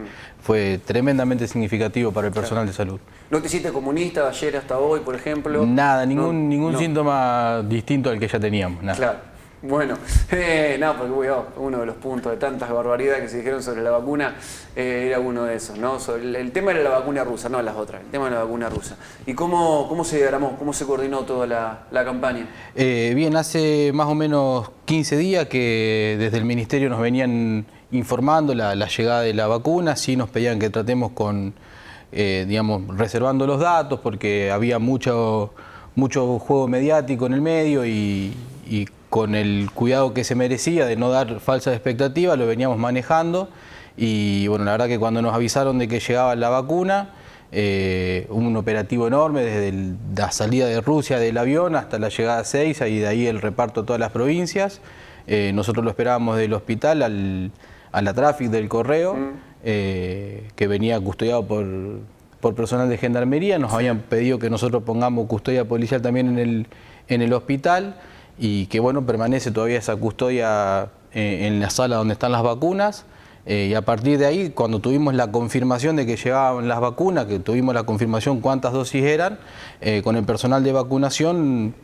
tremendamente significativo para el personal de salud. ¿No te hiciste comunista de ayer hasta hoy, por ejemplo? Nada, ningún síntoma distinto al que ya teníamos. Nada. Claro. Bueno, no, porque uno de los puntos de tantas barbaridades que se dijeron sobre la vacuna era uno de esos, ¿no? El tema era la vacuna rusa, no las otras, el tema de la vacuna rusa. ¿Y cómo se diagramó, cómo se coordinó toda la campaña? Bien, hace más o menos 15 días que desde el Ministerio nos venían informando la llegada de la vacuna. Sí nos pedían que tratemos con, digamos, reservando los datos, porque había mucho juego mediático en el medio y con el cuidado que se merecía de no dar falsas expectativas, lo veníamos manejando. Y bueno, la verdad que cuando nos avisaron de que llegaba la vacuna, hubo un operativo enorme desde la salida de Rusia del avión hasta la llegada a Ezeiza, y de ahí el reparto a todas las provincias. Nosotros lo esperábamos del hospital a la Traffic del Correo, que venía custodiado por personal de Gendarmería. Nos habían pedido que nosotros pongamos custodia policial también en el hospital, y que bueno, permanece todavía esa custodia en la sala donde están las vacunas. Y a partir de ahí, cuando tuvimos la confirmación de que llegaban las vacunas, que tuvimos la confirmación cuántas dosis eran, con el personal de vacunación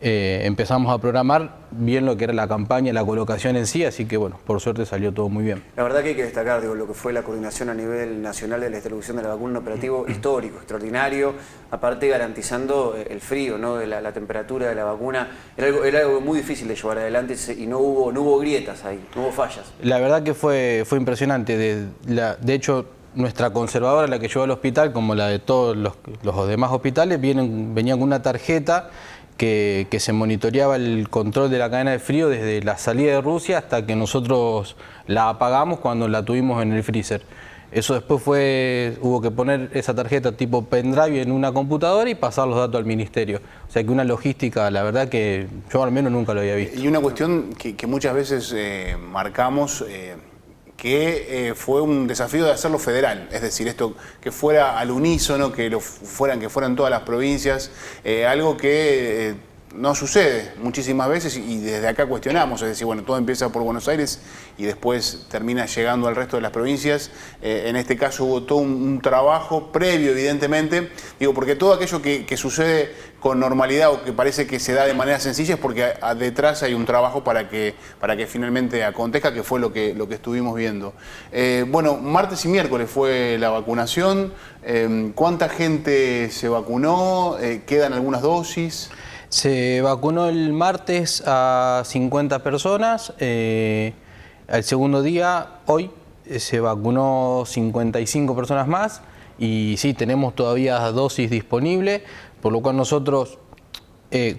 empezamos a programar bien lo que era la campaña, la colocación en sí, así que bueno, por suerte salió todo muy bien. La verdad que hay que destacar lo que fue la coordinación a nivel nacional de la distribución de la vacuna, un operativo histórico, extraordinario, aparte garantizando el frío, ¿no? De la temperatura de la vacuna. Era algo muy difícil de llevar adelante y no hubo grietas ahí, no hubo fallas. La verdad que fue impresionante. De hecho, nuestra conservadora, la que llevó al hospital, como la de todos los demás hospitales, venía con una tarjeta que se monitoreaba el control de la cadena de frío desde la salida de Rusia hasta que nosotros la apagamos cuando la tuvimos en el freezer. Eso después hubo que poner esa tarjeta tipo pendrive en una computadora y pasar los datos al ministerio. O sea que una logística, la verdad que yo al menos nunca lo había visto. Y una cuestión que muchas veces marcamos, que fue un desafío de hacerlo federal, es decir, esto que fuera al unísono, que fueran todas las provincias, algo que no sucede muchísimas veces y desde acá cuestionamos, es decir, bueno, todo empieza por Buenos Aires y después termina llegando al resto de las provincias. En este caso hubo todo un trabajo previo, evidentemente, digo, porque todo aquello que sucede con normalidad o que parece que se da de manera sencilla es porque detrás hay un trabajo para que finalmente acontezca, que fue lo que estuvimos viendo. Bueno, martes y miércoles fue la vacunación. ¿Cuánta gente se vacunó? ¿Quedan algunas dosis? Se vacunó el martes a 50 personas, al segundo día, hoy, se vacunó 55 personas más y sí, tenemos todavía dosis disponibles, por lo cual nosotros,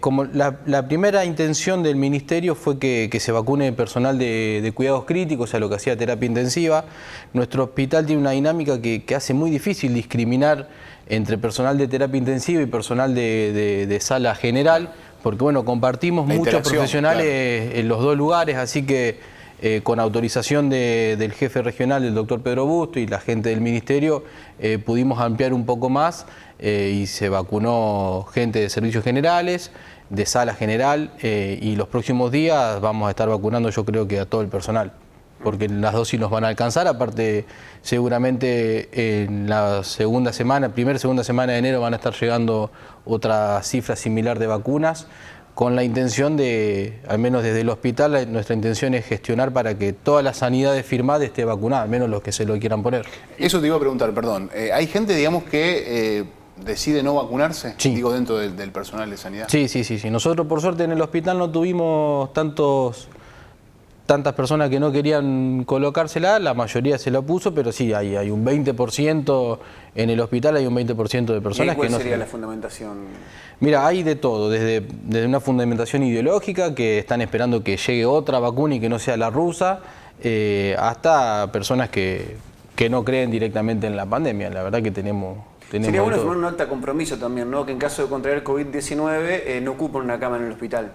como la primera intención del ministerio fue que se vacune personal de cuidados críticos, o sea, lo que hacía terapia intensiva. Nuestro hospital tiene una dinámica que hace muy difícil discriminar entre personal de terapia intensiva y personal de sala general, porque bueno, compartimos muchos profesionales en los dos lugares, así que con autorización del jefe regional, del doctor Pedro Busto, y la gente del ministerio, pudimos ampliar un poco más y se vacunó gente de servicios generales, de sala general, y los próximos días vamos a estar vacunando, yo creo que a todo el personal, porque las dosis nos van a alcanzar. Aparte, seguramente en la segunda semana de enero van a estar llegando otra cifra similar de vacunas, con la intención de, al menos desde el hospital, nuestra intención es gestionar para que toda la sanidad de Firmat esté vacunada, al menos los que se lo quieran poner. Eso te iba a preguntar, perdón. ¿Hay gente, digamos, que decide no vacunarse? Sí. Digo, dentro del personal de sanidad. Sí. Nosotros, por suerte, en el hospital no tuvimos tantas personas que no querían colocársela, la mayoría se la puso, pero sí, hay un 20% en el hospital, hay un 20% de personas que no. ¿Cuál sería la fundamentación? Mira, hay de todo, desde una fundamentación ideológica, que están esperando que llegue otra vacuna y que no sea la rusa, hasta personas que no creen directamente en la pandemia. La verdad que tenemos sería bueno formar un alto compromiso también, ¿no? Que en caso de contraer COVID-19 no ocupen una cama en el hospital,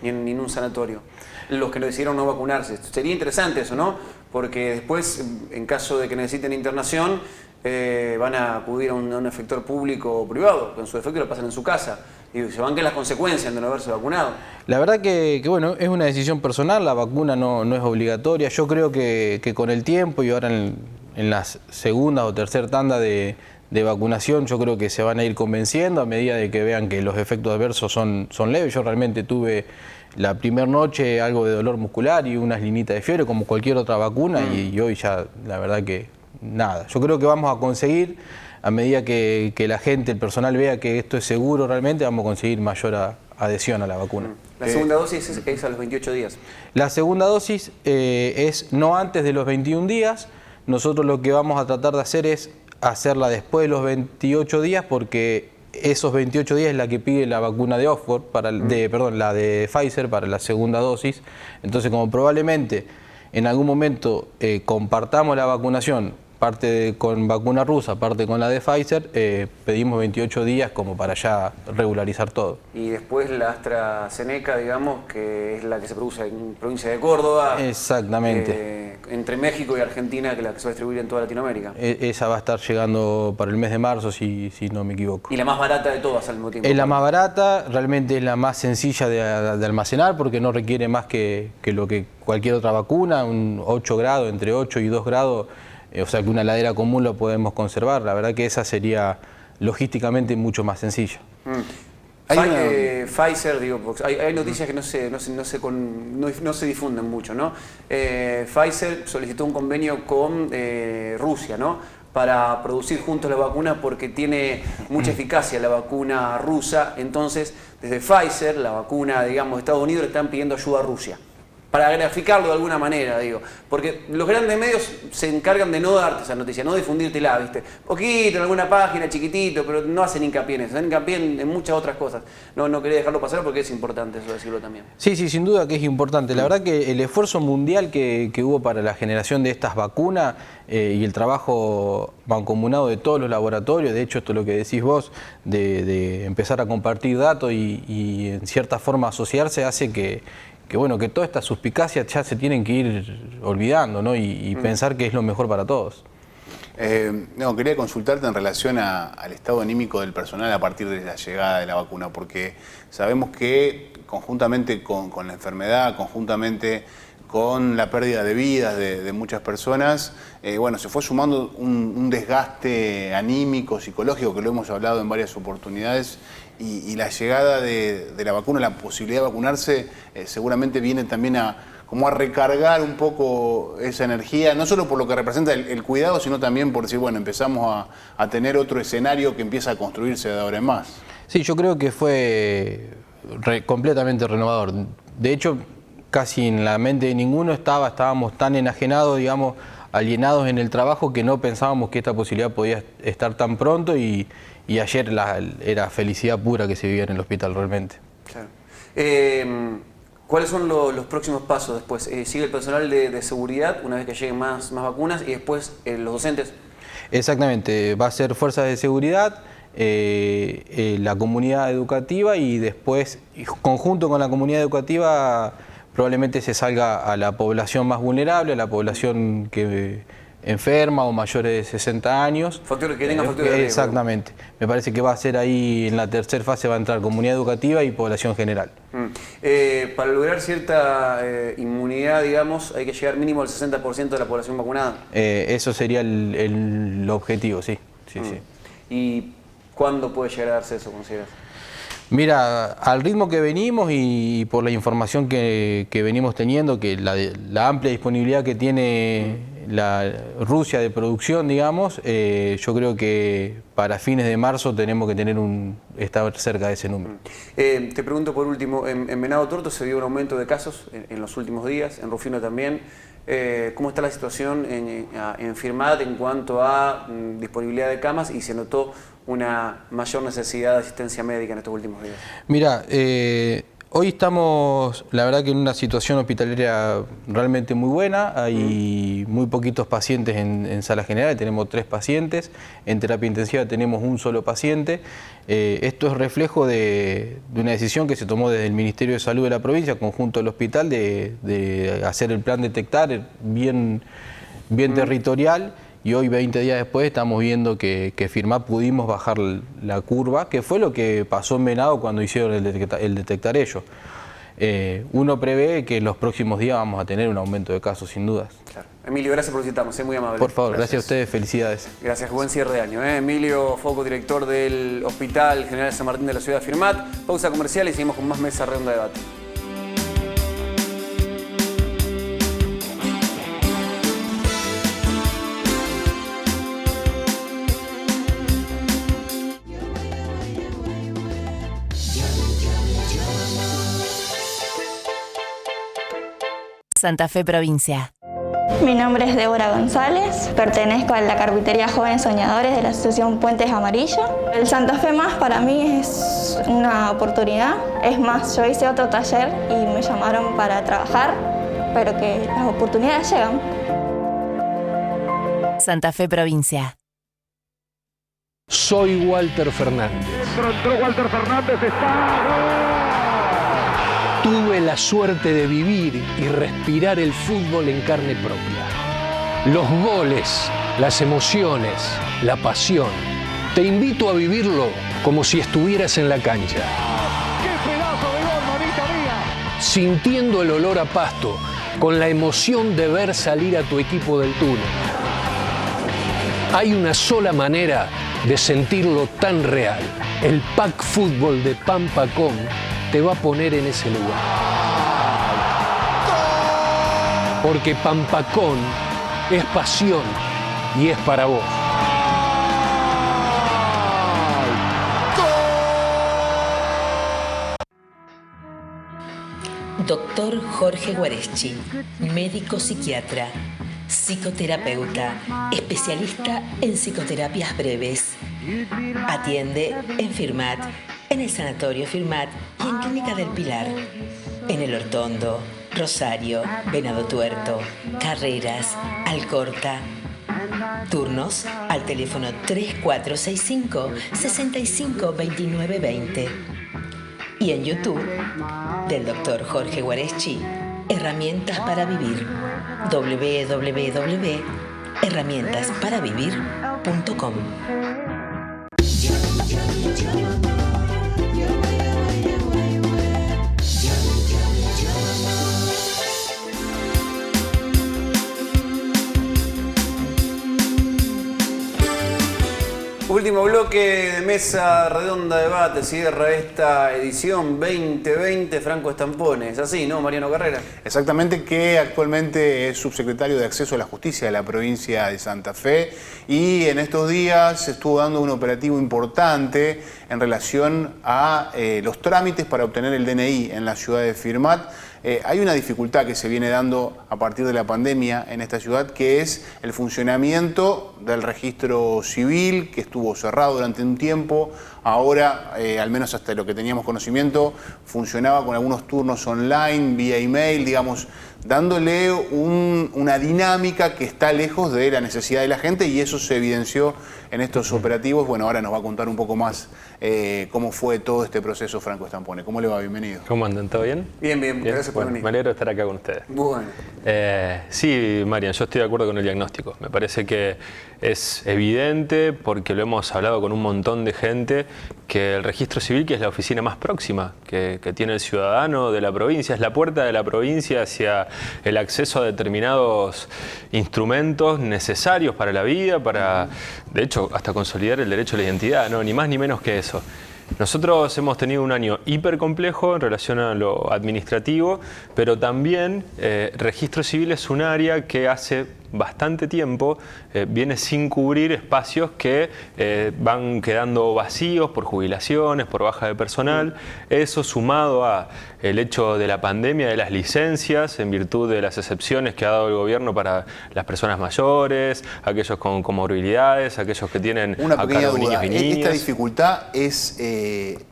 ni en un sanatorio, los que no decidieron no vacunarse. Sería interesante eso, ¿no? Porque después, en caso de que necesiten internación, van a acudir a un efector público o privado, que en su defecto lo pasan en su casa, y se banquen las consecuencias de no haberse vacunado. La verdad que bueno, es una decisión personal, la vacuna no es obligatoria. Yo creo que con el tiempo y ahora en la segunda o tercera tanda de vacunación, yo creo que se van a ir convenciendo a medida de que vean que los efectos adversos son leves. Yo realmente tuve la primera noche algo de dolor muscular y unas linitas de fiebre como cualquier otra vacuna, y hoy ya la verdad que nada. Yo creo que vamos a conseguir, a medida que la gente, el personal vea que esto es seguro realmente, vamos a conseguir mayor adhesión a la vacuna. La segunda dosis es a los 28 días. La segunda dosis es no antes de los 21 días. Nosotros lo que vamos a tratar de hacer es hacerla después de los 28 días, porque esos 28 días es la que pide la vacuna de Oxford, la de Pfizer para la segunda dosis. Entonces, como probablemente en algún momento compartamos la vacunación, parte con vacuna rusa, parte con la de Pfizer, pedimos 28 días como para ya regularizar todo. Y después la AstraZeneca, digamos, que es la que se produce en provincia de Córdoba. Exactamente. Entre México y Argentina, que es la que se va a distribuir en toda Latinoamérica. Esa va a estar llegando para el mes de marzo, si no me equivoco. Y la más barata de todas al mismo tiempo. Es la más barata, realmente es la más sencilla de almacenar, porque no requiere más que lo que cualquier otra vacuna, un 8 grados, entre 8 y 2 grados. O sea que una heladera común lo podemos conservar. La verdad que esa sería logísticamente mucho más sencilla. Pfizer, digo, porque hay noticias que no se difunden mucho, ¿no? Pfizer solicitó un convenio con Rusia, ¿no? Para producir juntos la vacuna porque tiene mucha eficacia la vacuna rusa. Entonces, desde Pfizer, la vacuna, digamos, de Estados Unidos, le están pidiendo ayuda a Rusia. Para graficarlo de alguna manera, digo. Porque los grandes medios se encargan de no darte esa noticia, no difundírtela, ¿viste? Poquito, en alguna página, chiquitito, pero no hacen hincapié en eso, hacen hincapié en muchas otras cosas. No quería dejarlo pasar porque es importante eso decirlo también. Sí, sin duda que es importante. La verdad que el esfuerzo mundial que hubo para la generación de estas vacunas y el trabajo mancomunado de todos los laboratorios, de hecho esto es lo que decís vos, de empezar a compartir datos y en cierta forma asociarse, hace que todas estas suspicacias ya se tienen que ir olvidando, ¿no? y pensar que es lo mejor para todos. Quería consultarte en relación al estado anímico del personal a partir de la llegada de la vacuna, porque sabemos que conjuntamente con la enfermedad, conjuntamente con la pérdida de vidas de muchas personas, se fue sumando un desgaste anímico, psicológico, que lo hemos hablado en varias oportunidades, y la llegada de la vacuna, la posibilidad de vacunarse, seguramente viene también a recargar un poco esa energía, no solo por lo que representa el cuidado, sino también por decir, empezamos a tener otro escenario que empieza a construirse de ahora en más. Sí, yo creo que fue completamente renovador. De hecho, casi en la mente de ninguno estábamos tan enajenados, digamos, alienados en el trabajo, que no pensábamos que esta posibilidad podía estar tan pronto, y ayer era felicidad pura que se vivía en el hospital realmente. Claro. ¿Cuáles son los próximos pasos después? ¿Sigue el personal de seguridad una vez que lleguen más vacunas y después los docentes? Exactamente, va a ser fuerzas de seguridad, la comunidad educativa, y después, conjunto con la comunidad educativa, probablemente se salga a la población más vulnerable, a la población enferma o mayores de 60 años. Factores que tengan factores de riesgo. Exactamente. Me parece que va a ser ahí, en la tercera fase va a entrar comunidad educativa y población general. Para lograr cierta inmunidad, digamos, hay que llegar mínimo al 60% de la población vacunada. Eso sería el objetivo, sí. ¿Y cuándo puede llegar a darse eso, consideras? Mira, al ritmo que venimos y por la información que venimos teniendo, que la amplia disponibilidad que tiene la Rusia de producción, digamos, yo creo que para fines de marzo tenemos que estar cerca de ese número. Te pregunto por último, en Venado Tuerto se vio un aumento de casos en los últimos días, en Rufino también. ¿Cómo está la situación en Firmat en cuanto a disponibilidad de camas, y se notó una mayor necesidad de asistencia médica en estos últimos días? Mira, hoy estamos, la verdad, que en una situación hospitalaria realmente muy buena. Hay muy poquitos pacientes en sala general, tenemos 3 pacientes. En terapia intensiva tenemos un solo paciente. Esto es reflejo de una decisión que se tomó desde el Ministerio de Salud de la provincia, conjunto al hospital, de hacer el plan Detectar bien territorial. Y hoy, 20 días después, estamos viendo que Firmat pudimos bajar la curva, que fue lo que pasó en Venado cuando hicieron el detectar ellos. Uno prevé que en los próximos días vamos a tener un aumento de casos, sin dudas. Claro. Emilio, gracias por visitarnos, muy amable. Por favor, gracias a ustedes, felicidades. Gracias, buen cierre de año. Emilio Foco, director del Hospital General San Martín de la ciudad de Firmat. Pausa comercial y seguimos con más mesa redonda de debate. Santa Fe Provincia. Mi nombre es Débora González, pertenezco a la Carpintería Jóvenes Soñadores de la Asociación Puentes Amarillo. El Santa Fe Más para mí es una oportunidad. Es más, yo hice otro taller y me llamaron para trabajar, pero que las oportunidades llegan. Santa Fe Provincia. Soy Walter Fernández. Entró Walter Fernández, está... Tuve la suerte de vivir y respirar el fútbol en carne propia. Los goles, las emociones, la pasión. Te invito a vivirlo como si estuvieras en la cancha. ¡Qué pedazo de gol, mamita mía! Sintiendo el olor a pasto, con la emoción de ver salir a tu equipo del túnel. Hay una sola manera de sentirlo tan real. El pack fútbol de Pampacón te va a poner en ese lugar. Porque Pampacón es pasión y es para vos. Doctor Jorge Guareschi, médico psiquiatra, psicoterapeuta, especialista en psicoterapias breves. Atiende en Firmat, en el Sanatorio Firmat y en Clínica del Pilar. En El Hortondo, Rosario, Venado Tuerto, Carreras, Alcorta. Turnos al teléfono 3465-652920. Y en YouTube, del Dr. Jorge Guareschi, Herramientas para Vivir. www.herramientasparavivir.com. Último bloque de Mesa Redonda Debate, cierra esta edición 2020 Franco Estampone. Es así, ¿no, Mariano Carrera? Exactamente, que actualmente es subsecretario de Acceso a la Justicia de la provincia de Santa Fe y en estos días estuvo dando un operativo importante en relación a los trámites para obtener el DNI en la ciudad de Firmat. Hay una dificultad que se viene dando a partir de la pandemia en esta ciudad, que es el funcionamiento del registro civil, que estuvo cerrado durante un tiempo. Ahora, al menos hasta lo que teníamos conocimiento, funcionaba con algunos turnos online, vía email, digamos, dándole una dinámica que está lejos de la necesidad de la gente, y eso se evidenció en estos operativos. Bueno, ahora nos va a contar un poco más cómo fue todo este proceso Franco Estampone. ¿Cómo le va? Bienvenido. ¿Cómo andan? ¿Todo bien? Bien, bien. Gracias por venir. Me alegro de estar acá con ustedes. Bueno. Sí, Marian, yo estoy de acuerdo con el diagnóstico. Me parece que es evidente, porque lo hemos hablado con un montón de gente, que el registro civil, que es la oficina más próxima que tiene el ciudadano de la provincia, es la puerta de la provincia hacia el acceso a determinados instrumentos necesarios para la vida, para, de hecho, hasta consolidar el derecho a la identidad, ¿no? Ni más ni menos que eso. Nosotros hemos tenido un año hiper complejo en relación a lo administrativo, pero también registro civil es un área que hace bastante tiempo viene sin cubrir espacios que van quedando vacíos por jubilaciones, por baja de personal. Eso sumado a el hecho de la pandemia, de las licencias, en virtud de las excepciones que ha dado el gobierno para las personas mayores, aquellos con comorbilidades, aquellos que tienen a cargo niños y niñas. ¿Esta dificultad es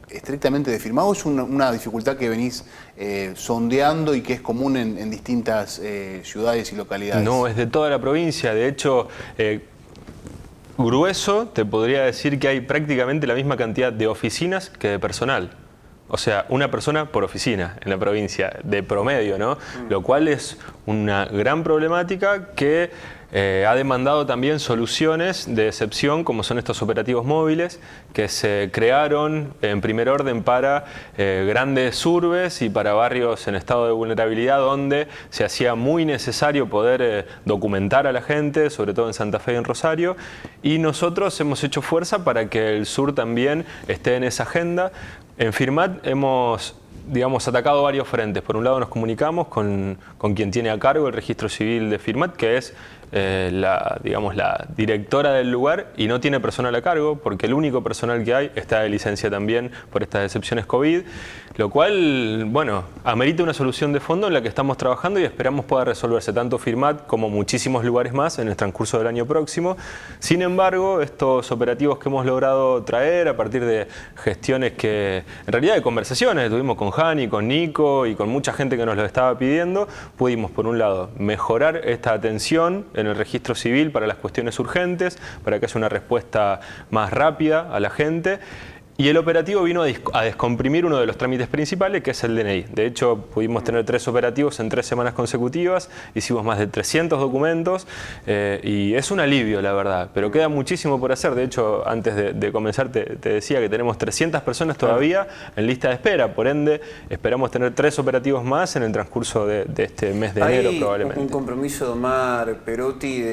estrictamente de firmado o es una dificultad que venís sondeando y que es común en distintas ciudades y localidades? No, es de toda la provincia. De hecho, grueso, te podría decir que hay prácticamente la misma cantidad de oficinas que de personal. O sea, una persona por oficina en la provincia, de promedio, ¿no? Lo cual es una gran problemática que ha demandado también soluciones de excepción, como son estos operativos móviles, que se crearon en primer orden para grandes urbes y para barrios en estado de vulnerabilidad, donde se hacía muy necesario poder documentar a la gente, sobre todo en Santa Fe y en Rosario, y nosotros hemos hecho fuerza para que el sur también esté en esa agenda. En Firmat hemos, digamos, atacado varios frentes. Por un lado nos comunicamos con quien tiene a cargo el registro civil de Firmat, que es la directora del lugar, y no tiene personal a cargo, porque el único personal que hay está de licencia también por estas excepciones COVID, lo cual, bueno, amerita una solución de fondo en la que estamos trabajando y esperamos pueda resolverse tanto Firmat como muchísimos lugares más en el transcurso del año próximo. Sin embargo, estos operativos que hemos logrado traer a partir de gestiones que, en realidad, de conversaciones que tuvimos con Jani, con Nico y con mucha gente que nos lo estaba pidiendo, pudimos, por un lado, mejorar esta atención en el registro civil para las cuestiones urgentes, para que haya una respuesta más rápida a la gente. Y el operativo vino a descomprimir uno de los trámites principales, que es el DNI. De hecho, pudimos tener 3 operativos en 3 semanas consecutivas, hicimos más de 300 documentos y es un alivio, la verdad. Pero queda muchísimo por hacer. De hecho, antes de comenzar te decía que tenemos 300 personas todavía en lista de espera. Por ende, esperamos tener 3 operativos más en el transcurso de este mes de enero, probablemente. Un compromiso de Omar Perotti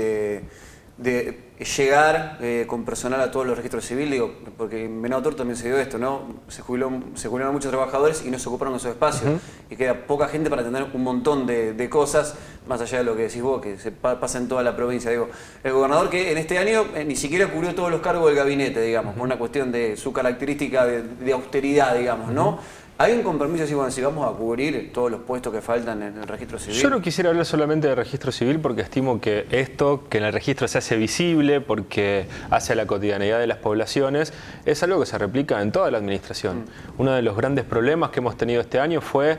de llegar con personal a todos los registros civiles, digo, porque en Venado Tuerto también se dio esto, ¿no? Se jubilaron muchos trabajadores y no se ocuparon esos espacios. Y queda poca gente para atender un montón de cosas, más allá de lo que decís vos, que se pasa en toda la provincia. Digo, el gobernador que en este año ni siquiera cubrió todos los cargos del gabinete, digamos, por una cuestión de su característica de austeridad, digamos, ¿no? ¿Hay un compromiso así, bueno, si vamos a cubrir todos los puestos que faltan en el registro civil? Yo no quisiera hablar solamente de registro civil porque estimo que esto, que en el registro se hace visible, porque hace a la cotidianidad de las poblaciones, es algo que se replica en toda la administración. Uno de los grandes problemas que hemos tenido este año fue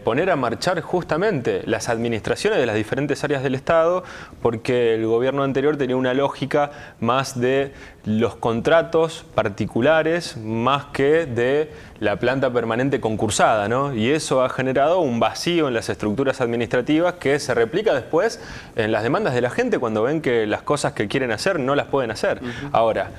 poner a marchar justamente las administraciones de las diferentes áreas del Estado, porque el gobierno anterior tenía una lógica más de los contratos particulares más que de la planta permanente concursada, ¿no? Y eso ha generado un vacío en las estructuras administrativas que se replica después en las demandas de la gente cuando ven que las cosas que quieren hacer no las pueden hacer. Ahora,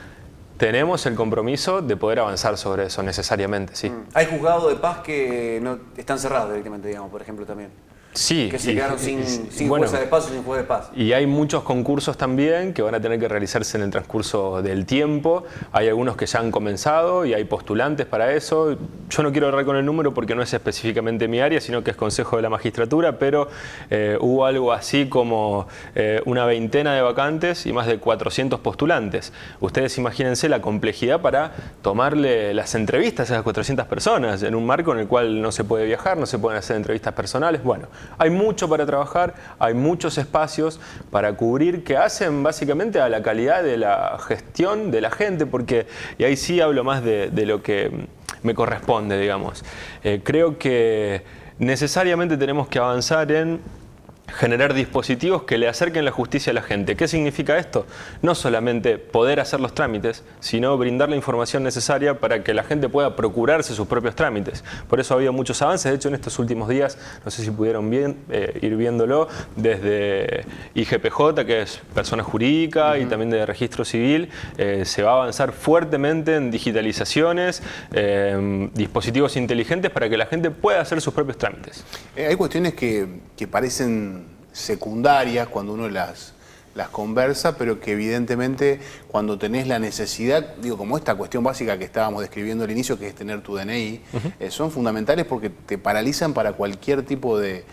tenemos el compromiso de poder avanzar sobre eso necesariamente, sí. Hay juzgados de paz que no están cerrados directamente, digamos, por ejemplo, también. Sí. Que se quedaron sin bueno, jueza de paz o sin juez de paz. Y hay muchos concursos también que van a tener que realizarse en el transcurso del tiempo. Hay algunos que ya han comenzado y hay postulantes para eso. Yo no quiero hablar con el número porque no es específicamente mi área, sino que es Consejo de la Magistratura, pero hubo algo así como una veintena de vacantes y más de 400 postulantes. Ustedes imagínense la complejidad para tomarle las entrevistas a esas 400 personas en un marco en el cual no se puede viajar, no se pueden hacer entrevistas personales. Bueno, hay mucho para trabajar, hay muchos espacios para cubrir que hacen básicamente a la calidad de la gestión de la gente, porque, y ahí sí hablo más de lo que me corresponde, digamos. Creo que necesariamente tenemos que avanzar en generar dispositivos que le acerquen la justicia a la gente. ¿Qué significa esto? No solamente poder hacer los trámites, sino brindar la información necesaria para que la gente pueda procurarse sus propios trámites. Por eso ha habido muchos avances. De hecho, en estos últimos días, no sé si pudieron ir viéndolo, desde IGPJ, que es persona jurídica, y también de registro civil, se va a avanzar fuertemente en digitalizaciones, dispositivos inteligentes para que la gente pueda hacer sus propios trámites. Hay cuestiones que parecen secundarias cuando uno las conversa, pero que evidentemente cuando tenés la necesidad, digo, como esta cuestión básica que estábamos describiendo al inicio, que es tener tu DNI, son fundamentales porque te paralizan para cualquier tipo de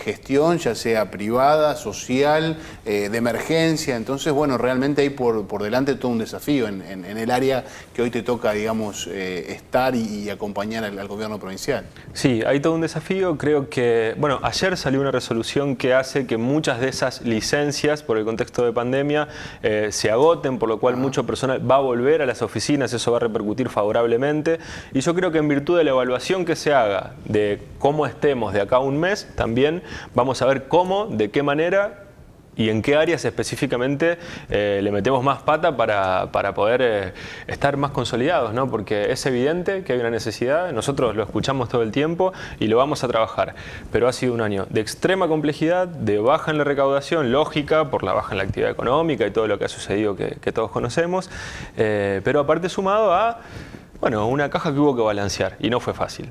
gestión, ya sea privada, social, de emergencia. Entonces, bueno, realmente hay por delante todo un desafío en el área que hoy te toca, digamos, estar y acompañar al gobierno provincial. Sí, hay todo un desafío. Creo que, bueno, ayer salió una resolución que hace que muchas de esas licencias por el contexto de pandemia se agoten, por lo cual mucho personal va a volver a las oficinas, eso va a repercutir favorablemente, y yo creo que en virtud de la evaluación que se haga de cómo estemos de acá a un mes, también vamos a ver cómo, de qué manera y en qué áreas específicamente le metemos más pata para poder estar más consolidados, ¿no? Porque es evidente que hay una necesidad, nosotros lo escuchamos todo el tiempo y lo vamos a trabajar, pero ha sido un año de extrema complejidad, de baja en la recaudación, lógica, por la baja en la actividad económica y todo lo que ha sucedido que todos conocemos, pero aparte sumado a, bueno, una caja que hubo que balancear y no fue fácil.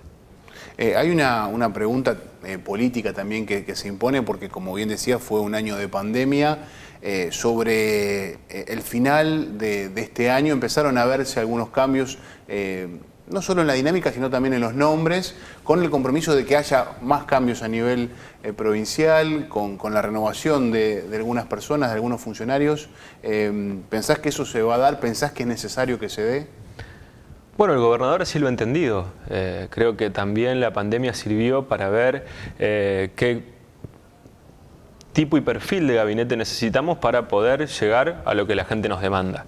Hay una pregunta política también que se impone, porque como bien decía, fue un año de pandemia. Sobre el final de este año empezaron a verse algunos cambios, no solo en la dinámica, sino también en los nombres, con el compromiso de que haya más cambios a nivel provincial, con la renovación de algunas personas, de algunos funcionarios. ¿Pensás que eso se va a dar? ¿Pensás que es necesario que se dé? Bueno, el gobernador así lo ha entendido. Creo que también la pandemia sirvió para ver qué tipo y perfil de gabinete necesitamos para poder llegar a lo que la gente nos demanda.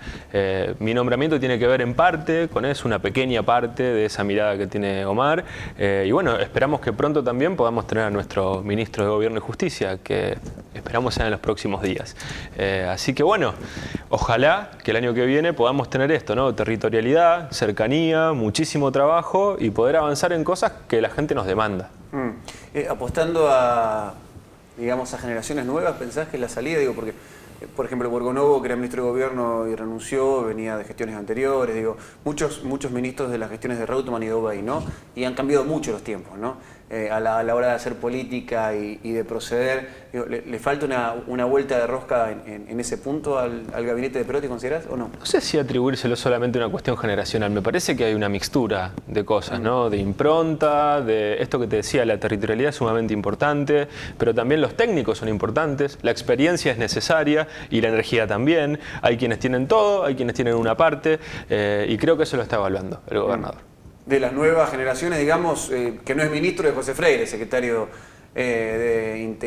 Mi nombramiento tiene que ver en parte con eso, una pequeña parte de esa mirada que tiene Omar. Y bueno, esperamos que pronto también podamos tener a nuestro ministro de Gobierno y Justicia, que esperamos sean en los próximos días. Así que bueno, ojalá que el año que viene podamos tener esto, ¿no? Territorialidad, cercanía, muchísimo trabajo y poder avanzar en cosas que la gente nos demanda. Apostando a, digamos, a generaciones nuevas, ¿pensás que la salida, digo, porque, por ejemplo, Borgonovo, que era ministro de Gobierno y renunció, venía de gestiones anteriores, digo, muchos ministros de las gestiones de Reutemann y de Obey, ¿no? Y han cambiado mucho los tiempos, ¿no? a la hora de hacer política y de proceder. Digo, ¿le falta una vuelta de rosca en ese punto al gabinete de Perotti, considerás, o no? No sé si atribuírselo solamente a una cuestión generacional. Me parece que hay una mixtura de cosas, ¿no? De impronta, de esto que te decía, la territorialidad es sumamente importante, pero también los técnicos son importantes, la experiencia es necesaria y la energía también. Hay quienes tienen todo, hay quienes tienen una parte, y creo que eso lo está evaluando el gobernador. De las nuevas generaciones, digamos, que no es ministro de José Freire, secretario de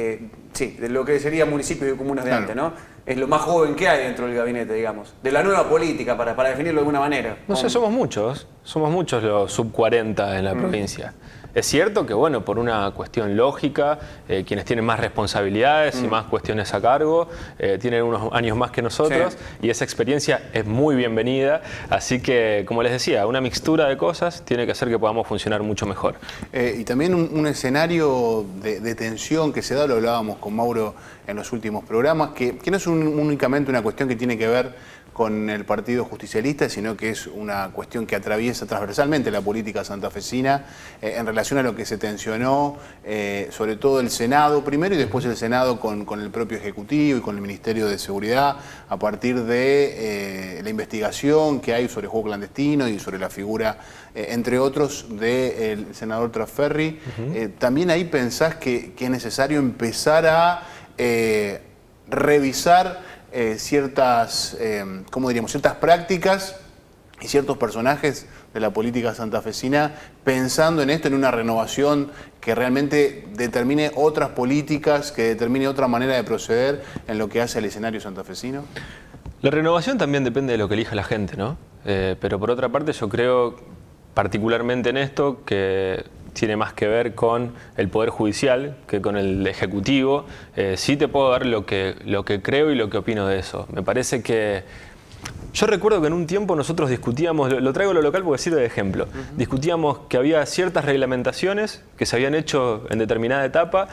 lo que sería municipios y comunas de antes, ¿no? Es lo más joven que hay dentro del gabinete, digamos. De la nueva política, para definirlo de alguna manera. No sé, somos muchos los sub 40 en la provincia. Es cierto que, bueno, por una cuestión lógica, quienes tienen más responsabilidades y más cuestiones a cargo, tienen unos años más que nosotros, y esa experiencia es muy bienvenida. Así que, como les decía, una mixtura de cosas tiene que hacer que podamos funcionar mucho mejor. Y también un escenario de tensión que se da, lo hablábamos con Mauro en los últimos programas, que no es únicamente una cuestión que tiene que ver con el Partido Justicialista, sino que es una cuestión que atraviesa transversalmente la política santafesina en relación a lo que se tensionó, sobre todo el Senado primero y después el Senado con el propio Ejecutivo y con el Ministerio de Seguridad, a partir de la investigación que hay sobre juego clandestino y sobre la figura, entre otros, del senador Trasferri. También ahí pensás que es necesario empezar a revisar ciertas prácticas y ciertos personajes de la política santafesina, pensando en esto, en una renovación que realmente determine otras políticas, que determine otra manera de proceder en lo que hace al escenario santafesino? La renovación también depende de lo que elija la gente, ¿no? Pero por otra parte yo creo, particularmente en esto, que tiene más que ver con el Poder Judicial que con el Ejecutivo. Sí te puedo dar lo que creo y lo que opino de eso. Me parece que... Yo recuerdo que en un tiempo nosotros discutíamos, lo traigo a lo local porque sirve de ejemplo, discutíamos que había ciertas reglamentaciones que se habían hecho en determinada etapa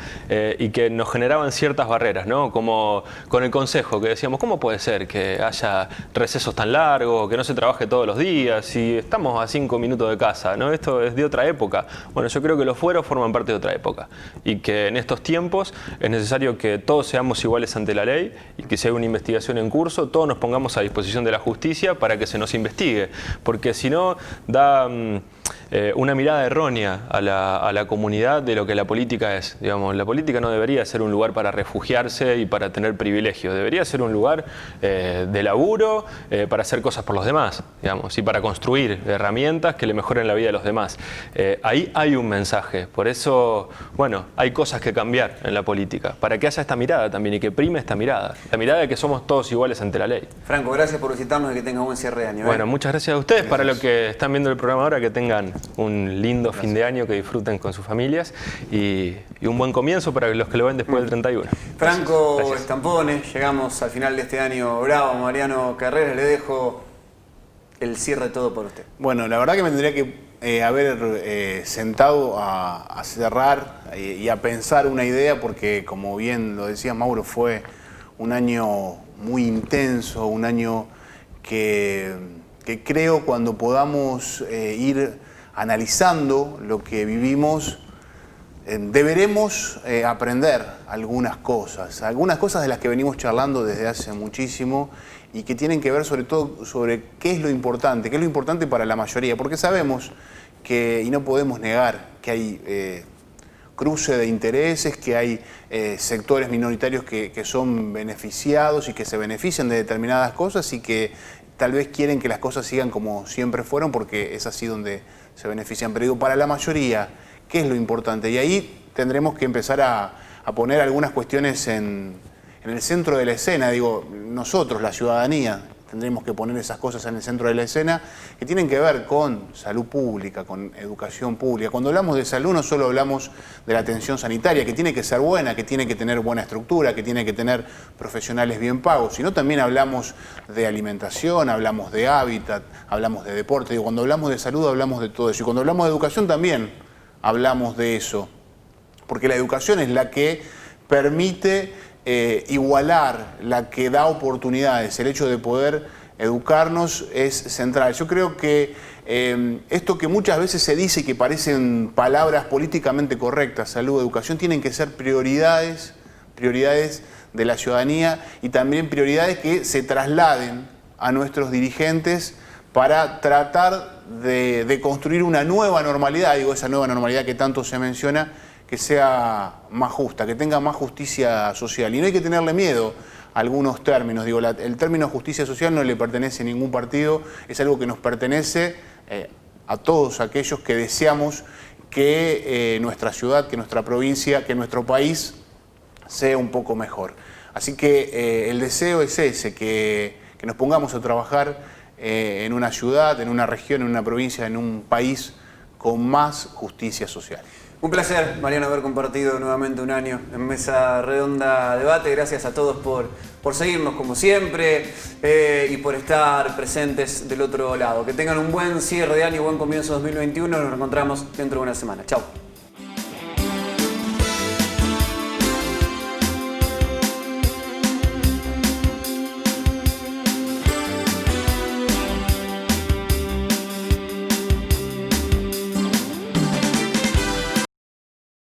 y que nos generaban ciertas barreras, ¿no? Como con el Consejo, que decíamos, ¿cómo puede ser que haya recesos tan largos, que no se trabaje todos los días, si estamos a 5 minutos de casa, ¿no? Esto es de otra época. Bueno, yo creo que los fueros forman parte de otra época y que en estos tiempos es necesario que todos seamos iguales ante la ley y que si hay una investigación en curso, todos nos pongamos a disposición de la justicia para que se nos investigue, porque si no da una mirada errónea a la comunidad de lo que la política es. Digamos, la política no debería ser un lugar para refugiarse y para tener privilegios, debería ser un lugar de laburo para hacer cosas por los demás, digamos, y para construir herramientas que le mejoren la vida de los demás. Ahí hay un mensaje, por eso, bueno, hay cosas que cambiar en la política, para que haya esta mirada también y que prime esta mirada, la mirada de que somos todos iguales ante la ley. Franco, gracias por visitarnos y que tengan un buen cierre de año. Bueno, muchas gracias a ustedes. Para los que están viendo el programa ahora, que tengan un lindo fin de año, que disfruten con sus familias y un buen comienzo para los que lo ven después del 31. Franco Stampones, llegamos al final de este año bravo. Mariano Carreras, le dejo el cierre de todo por usted. Bueno, la verdad que me tendría que haber sentado a cerrar y a pensar una idea, porque como bien lo decía Mauro, fue un año muy intenso, un año que creo cuando podamos ir analizando lo que vivimos, deberemos aprender algunas cosas de las que venimos charlando desde hace muchísimo y que tienen que ver sobre todo sobre qué es lo importante para la mayoría, porque sabemos que, y no podemos negar, que hay cruce de intereses, que hay sectores minoritarios que son beneficiados y que se benefician de determinadas cosas y que tal vez quieren que las cosas sigan como siempre fueron porque es así donde se benefician. Pero digo, para la mayoría, ¿qué es lo importante? Y ahí tendremos que empezar a poner algunas cuestiones en el centro de la escena. Digo, nosotros, la ciudadanía, tendremos que poner esas cosas en el centro de la escena que tienen que ver con salud pública, con educación pública. Cuando hablamos de salud no solo hablamos de la atención sanitaria, que tiene que ser buena, que tiene que tener buena estructura, que tiene que tener profesionales bien pagos, sino también hablamos de alimentación, hablamos de hábitat, hablamos de deporte. Digo, cuando hablamos de salud hablamos de todo eso. Y cuando hablamos de educación también hablamos de eso. Porque la educación es la que permite igualar, la que da oportunidades, el hecho de poder educarnos es central. Yo creo que esto que muchas veces se dice y que parecen palabras políticamente correctas, salud, educación, tienen que ser prioridades de la ciudadanía y también prioridades que se trasladen a nuestros dirigentes para tratar de construir una nueva normalidad, digo, esa nueva normalidad que tanto se menciona, que sea más justa, que tenga más justicia social. Y no hay que tenerle miedo a algunos términos. Digo, el término justicia social no le pertenece a ningún partido, es algo que nos pertenece a todos aquellos que deseamos que nuestra ciudad, que nuestra provincia, que nuestro país sea un poco mejor. Así que el deseo es ese, que nos pongamos a trabajar en una ciudad, en una región, en una provincia, en un país con más justicia social. Un placer, Mariano, haber compartido nuevamente un año en Mesa Redonda Debate. Gracias a todos por seguirnos como siempre y por estar presentes del otro lado. Que tengan un buen cierre de año, buen comienzo 2021. Nos encontramos dentro de una semana. Chau.